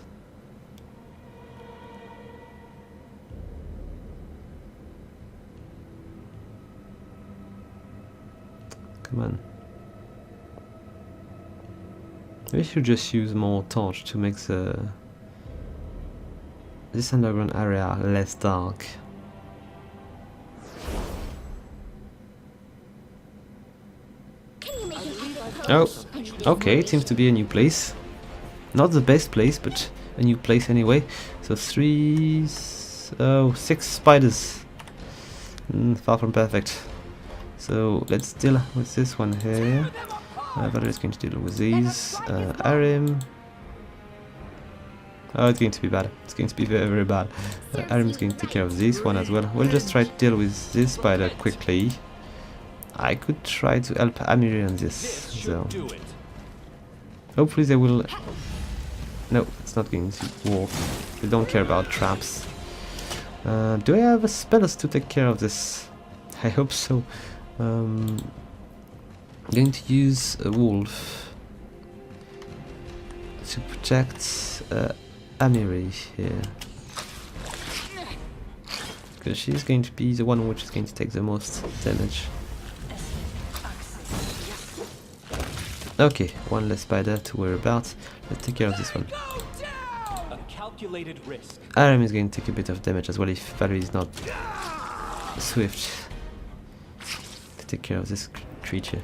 A: Come on. We should just use more torch to make this underground area less dark.
C: Can you make it?
A: Oh, okay, it seems to be a new place. Not the best place, but a new place anyway. So 6 spiders. Far from perfect. So let's deal with this one here. Baldur is going to deal with these. Arim. Oh, it's going to be bad. It's going to be very, very bad. Arim is going to take care of this one as well. We'll just try to deal with this spider quickly. I could try to help Amiri on this. So hopefully they will. No, it's not going to work. They don't care about traps. Do I have a spells to take care of this? I hope so. I'm going to use a wolf to protect Amiri here, because she's going to be the one which is going to take the most damage. Okay, one less spider to worry about. Let's take care of this one.
B: A calculated risk.
A: Aram is going to take a bit of damage as well if Baldur is not swift to take care of this creature.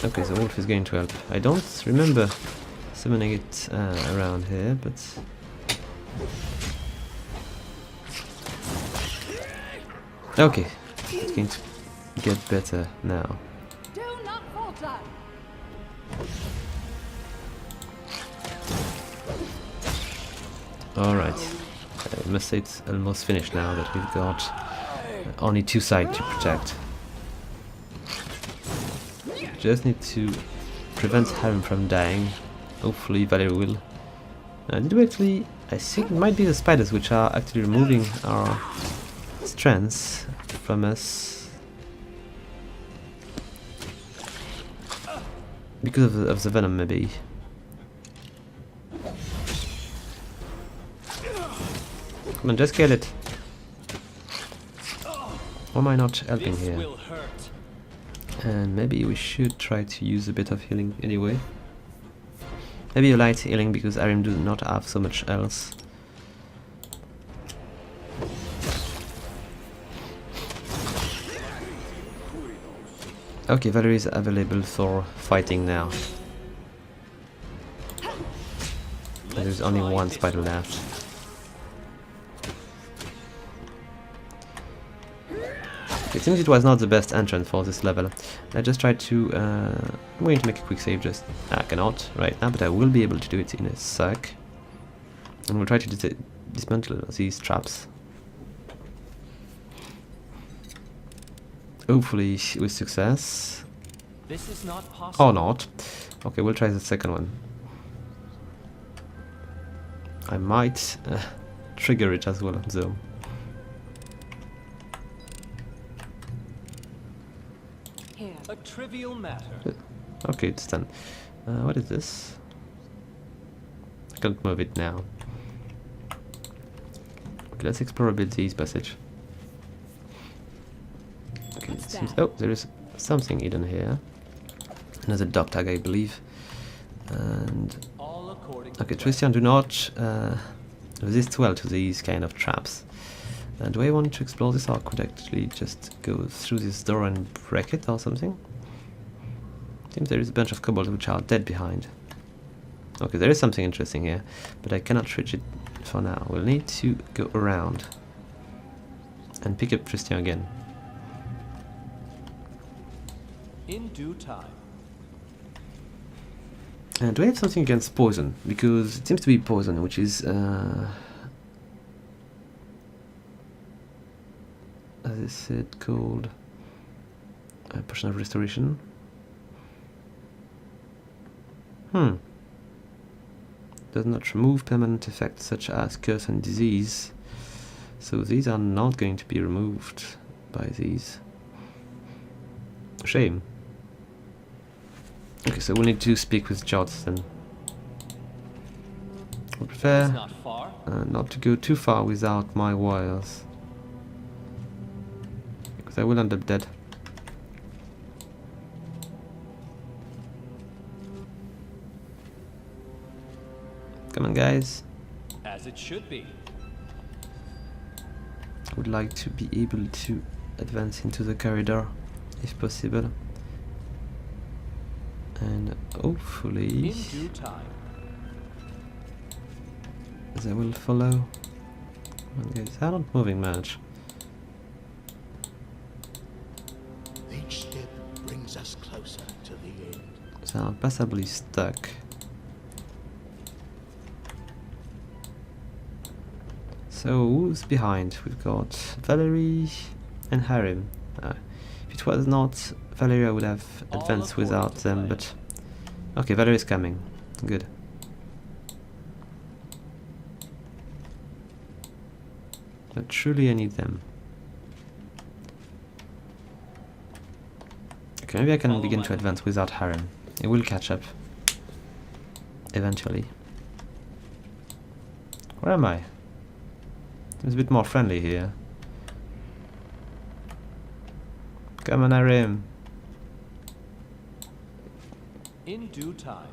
A: Okay, the wolf is going to help. I don't remember summoning it around here, but okay, it's going to get better now.
E: Do not falter.
A: Alright, I must say it's almost finished now that we've got only 2 sides to protect. Just need to prevent Harem from dying. Hopefully Baldur will. Did we actually... I think it might be the spiders which are actually removing our strengths from us. Because of the venom, maybe. Come on, just kill it. Or am I not helping here? And maybe we should try to use a bit of healing anyway. Maybe a light healing because Arim do not have so much else. Okay, Valerie is available for fighting now. And there's only one spider left. It seems it was not the best entrance for this level. I just tried to... I'm going to make a quick save, just... I cannot right now, but I will be able to do it in a sec. And we'll try to dismantle these traps. Hopefully with success.
B: This is not possible.
A: Or not. Okay, we'll try the second one. I might trigger it as well, so.
E: Here.
B: A trivial matter.
A: Okay, it's done. What is this? I can't move it now. Okay, let's explore a bit the east passage. Okay, it seems, oh, there is something hidden here. Another dog tag, I believe. And
B: All according
A: okay,
B: to
A: Christian, do not resist well to these kind of traps. Do I want to explore this, or could I actually just go through this door and break it or something? Seems there is a bunch of kobolds which are dead behind. Okay, there is something interesting here, but I cannot reach it for now. We'll need to go around and pick up Christian again.
B: in due time.
A: Do I have something against poison? Because it seems to be poison, which is as I said, called a potion of restoration. Does not remove permanent effects such as curse and disease. So these are not going to be removed by these. Shame. Okay, so we'll need to speak with Jots then. I prefer
B: It's not far.
A: not to go too far without my wires, because I will end up dead. Come on, guys.
B: As it should be.
A: I would like to be able to advance into the corridor, if possible. And hopefully
B: In due time.
A: they will follow. Come on, guys, they're not moving much.
F: Each step brings us closer to the end.
A: They are passably stuck. So who's behind? We've got Valerie and Harim. If it was not Valerie, I would have advanced without them, but okay, Valerie is coming. Good. But truly I need them. Okay, maybe I can begin to advance without Harim. It will catch up eventually. Where am I? It's a bit more friendly here. Come on, Harim.
B: In due time.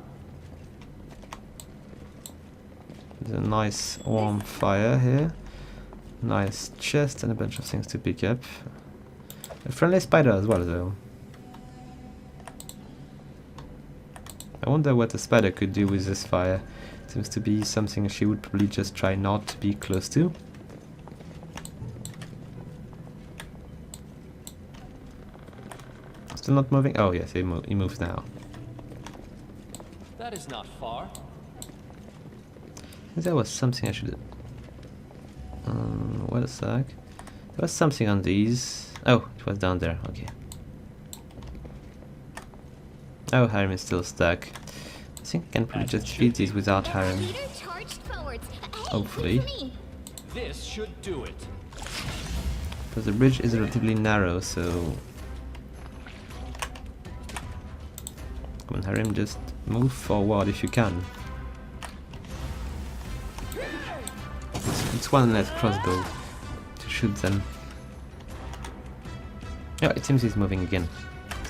A: There's a nice warm fire here. Nice chest and a bunch of things to pick up. A friendly spider as well, though. I wonder what a spider could do with this fire. Seems to be something she would probably just try not to be close to. Still not moving? Oh yes, he moves now.
B: That is not far.
A: There was something I should... wait a sec. There was something on these. Oh, it was down there, okay. Oh, Harim is still stuck. I think I can probably just beat these without Harim.
C: Leader charged forwards. Hey,
A: Hopefully.
C: wait for me.
B: This should do it.
A: Because the bridge is relatively narrow, so... Come on, Harim, just move forward if you can. It's one less crossbow to shoot them. Yeah, it seems he's moving again.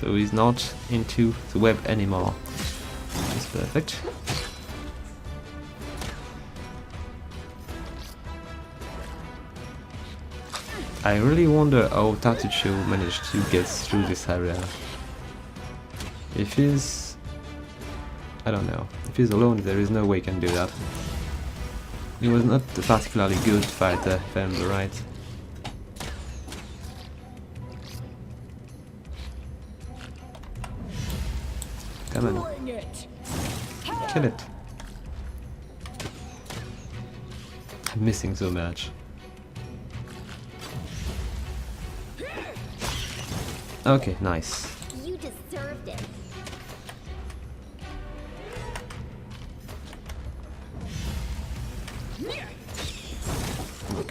A: So he's not into the web anymore. That's perfect. I really wonder how Tatucho managed to get through this area. If he's... I don't know. If he's alone, there is no way he can do that. He was not a particularly good fighter, if I remember right. Come on. Kill it. I'm missing so much. Okay, nice.
C: You deserved it.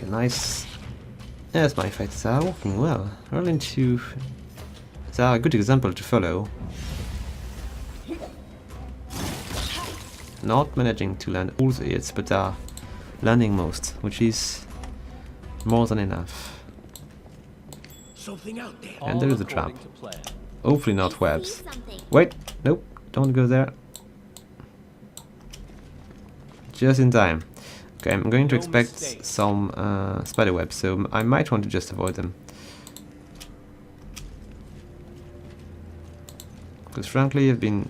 A: Okay, nice. Yes, my fights are working well. Rolling to... They are a good example to follow. Not managing to land all the hits, but are landing most, which is more than enough.
F: Something out there.
A: And there is a trap.
B: According to plan.
A: Hopefully
C: I
A: not
C: see
A: webs.
C: something.
A: Wait, nope, don't go there. Just in time. Okay, I'm going to
B: No
A: expect
B: mistakes.
A: some spider webs, so I might want to just avoid them. Because frankly, I've been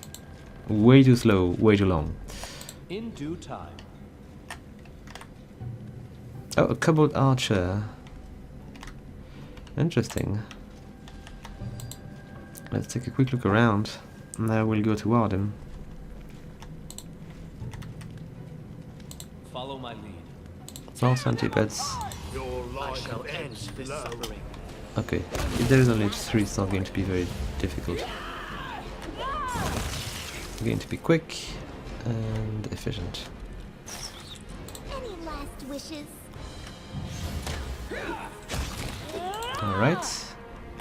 A: way too slow, way too long.
B: In due time.
A: Oh, a kobold archer. Interesting. Let's take a quick look around, and I will go toward him.
B: Follow my lead.
A: Small centipedes.
F: Your life shall end slow.
A: Okay, if there is only 3, it's not going to be very difficult. It's going to be quick and efficient.
C: Any last wishes?
A: Alright, let's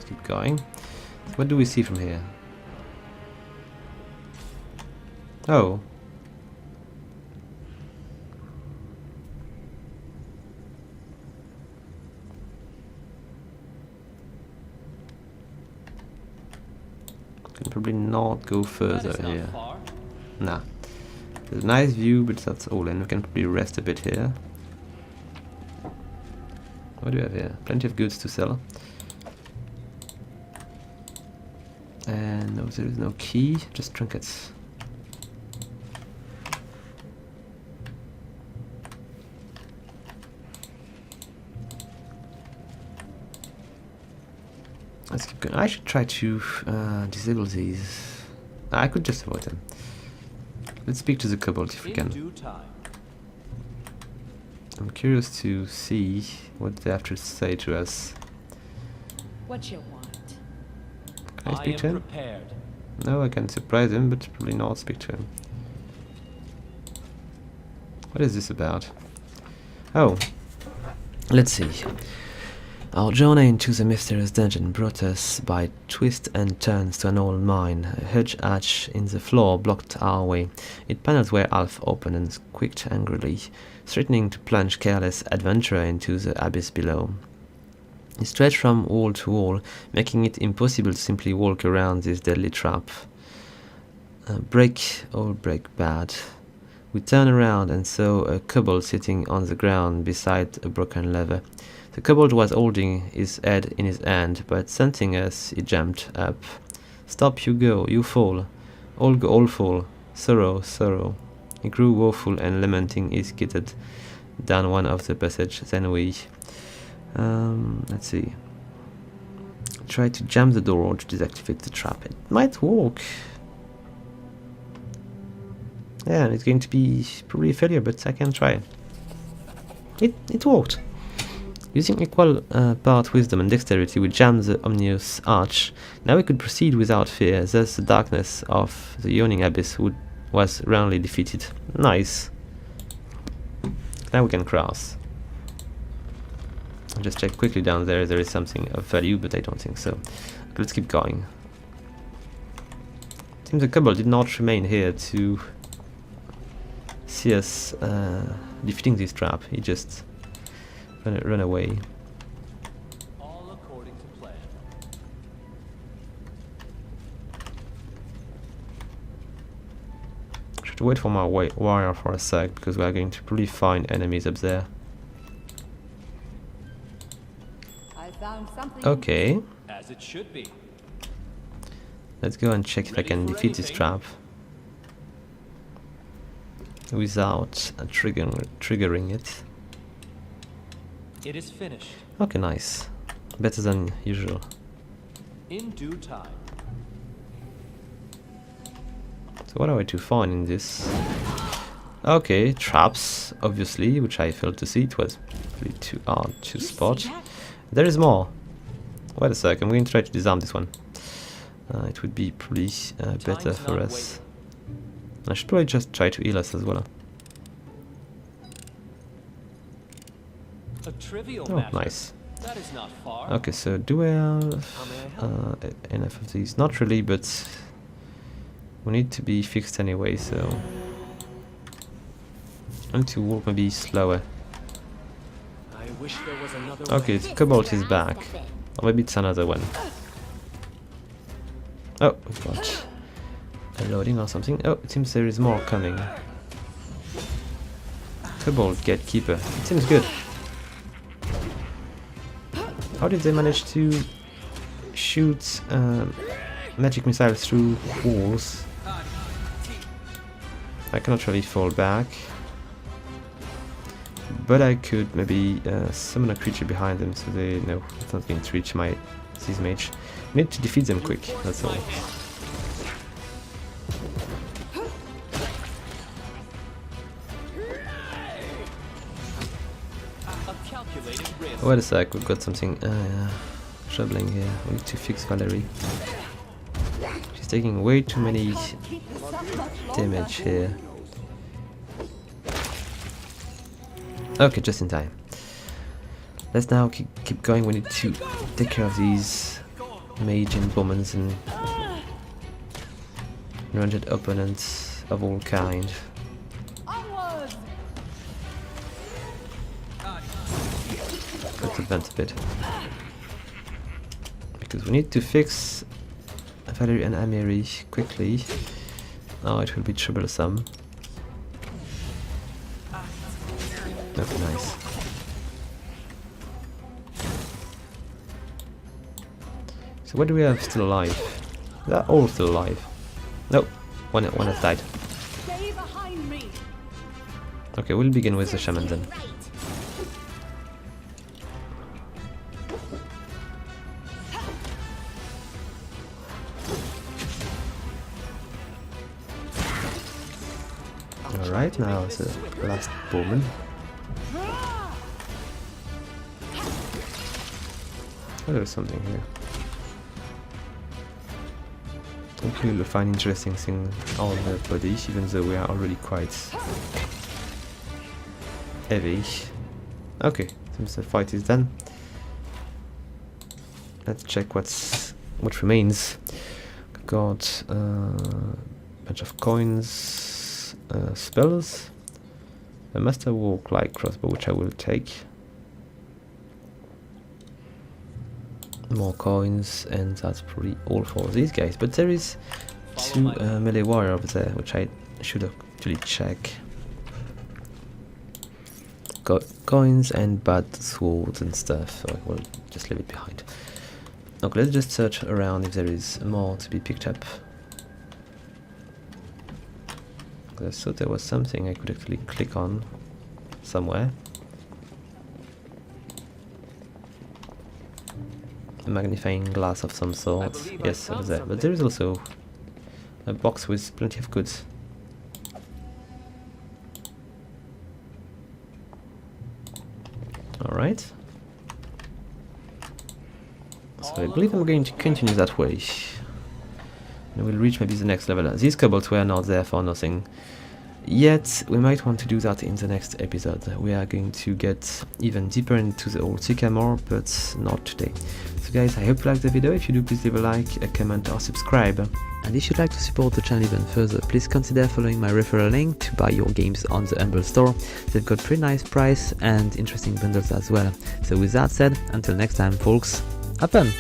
A: keep going. What do we see from here? Oh. Can probably not go
B: That
A: further
B: is not
A: here.
B: far.
A: Nah. There's a nice view, but that's all, and we can probably rest a bit here. What do we have here? Plenty of goods to sell. And no, there is no key, just trinkets. Let's keep going. I should try to disable these. I could just avoid them. Let's speak to the kobold if we
B: In
A: can.
B: due time.
A: I'm curious to see what they have to say to us.
D: What you want?
A: Can I speak to
B: am
A: him?
B: prepared.
A: No, I can surprise him, but probably not speak to him. What is this about? Oh, let's see. Our journey into the mysterious dungeon brought us by twists and turns to an old mine. A huge hatch in the floor blocked our way. Its panels were half open and squeaked angrily, threatening to plunge careless adventurer into the abyss below. It stretched from wall to wall, making it impossible to simply walk around this deadly trap. Break, all break bad. We turned around and saw a kobold sitting on the ground beside a broken lever. The kobold was holding his head in his hand, but sensing us, he jumped up. "Stop, you go, you fall. All go, all fall. Sorrow, sorrow." He grew woeful and lamenting, he skidded down one of the passage. Then we... let's see. Try to jam the door to deactivate the trap. It might work. Yeah, it's going to be probably a failure, but I can try. It worked. Using equal part wisdom and dexterity, we jammed the ominous arch. Now we could proceed without fear, thus the darkness of the yawning abyss was roundly defeated. Nice. Now we can cross. I'll just check quickly down there, there is something of value, but I don't think so. Let's keep going. Seems the kobold did not remain here to see us defeating this trap, he just run away.
B: All according to plan.
A: Should wait for my warrior for a sec, because we are going to probably find enemies up there.
D: I found something.
A: Okay,
B: As it should be.
A: let's go and check if I
B: Ready
A: can
B: for
A: defeat this
B: anything?
A: trap without triggering it.
B: It is finished.
A: Okay, nice. Better than usual.
B: In due time.
A: So what are we to find in this? Okay, traps, obviously, which I failed to see. It was really too hard to
D: You
A: spot.
D: see that?
A: There is more. Wait a sec, I'm going to try to disarm this one. It would be probably better
B: Time's
A: for
B: not
A: us. I should probably just try to heal us as well.
B: A trivial
A: Oh,
B: matter.
A: nice.
B: That is not far.
A: Okay, so do I have
B: How may I help?
A: enough of these? Not really, but we need to be fixed anyway, so I need to walk maybe slower.
B: I wish there was another
A: Okay,
B: way.
A: Cobalt is back. Or maybe it's another one. Oh, we've got a loading or something. Oh, it seems there is more coming. Cobalt Gatekeeper. It seems good. How did they manage to shoot magic missiles through walls? I cannot really fall back. But I could maybe summon a creature behind them so they know it's not going to reach my Seize Mage. I need to defeat them quick, that's all.
B: A calculated risk.
A: Wait a sec, we've got something troubling here. We need to fix Valerie. She's taking way too many damage here. Okay, just in time. Let's now keep going. We need to take care of these mage and bombers and ranged opponents of all kind. Let's advance a bit. Because we need to fix Valerie and Amiri quickly. Oh, it will be troublesome. Okay, nice. So what do we have still alive? They're all still alive. Nope, one has died.
E: Stay behind me.
A: Okay, we'll begin with the shaman then. Alright, now it's the last bowman. Oh, there's something here. Hopefully we'll find interesting things on the body, even though we are already quite heavy. Okay, seems the fight is done. Let's check what remains. Got a bunch of coins, spells, a Master Walk-like crossbow, which I will take. More coins, and that's probably all for these guys. But there is two melee warrior over there, which I should actually check. Got coins and bad swords and stuff, so I will just leave it behind. Okay, let's just search around if there is more to be picked up. I thought there was something I could actually click on somewhere. A magnifying glass of some sort. Yes, over there. But there is also a box with plenty of goods. Alright. So I believe I'm going to continue that way. And we'll reach maybe the next level. These kobolds were not there for nothing. Yet, we might want to do that in the next episode. We are going to get even deeper into the old Sycamore, but not today. So guys, I hope you liked the video. If you do, please leave a like, a comment or subscribe. And if you'd like to support the channel even further, please consider following my referral link to buy your games on the Humble store. They've got pretty nice price and interesting bundles as well. So with that said, until next time folks, have fun!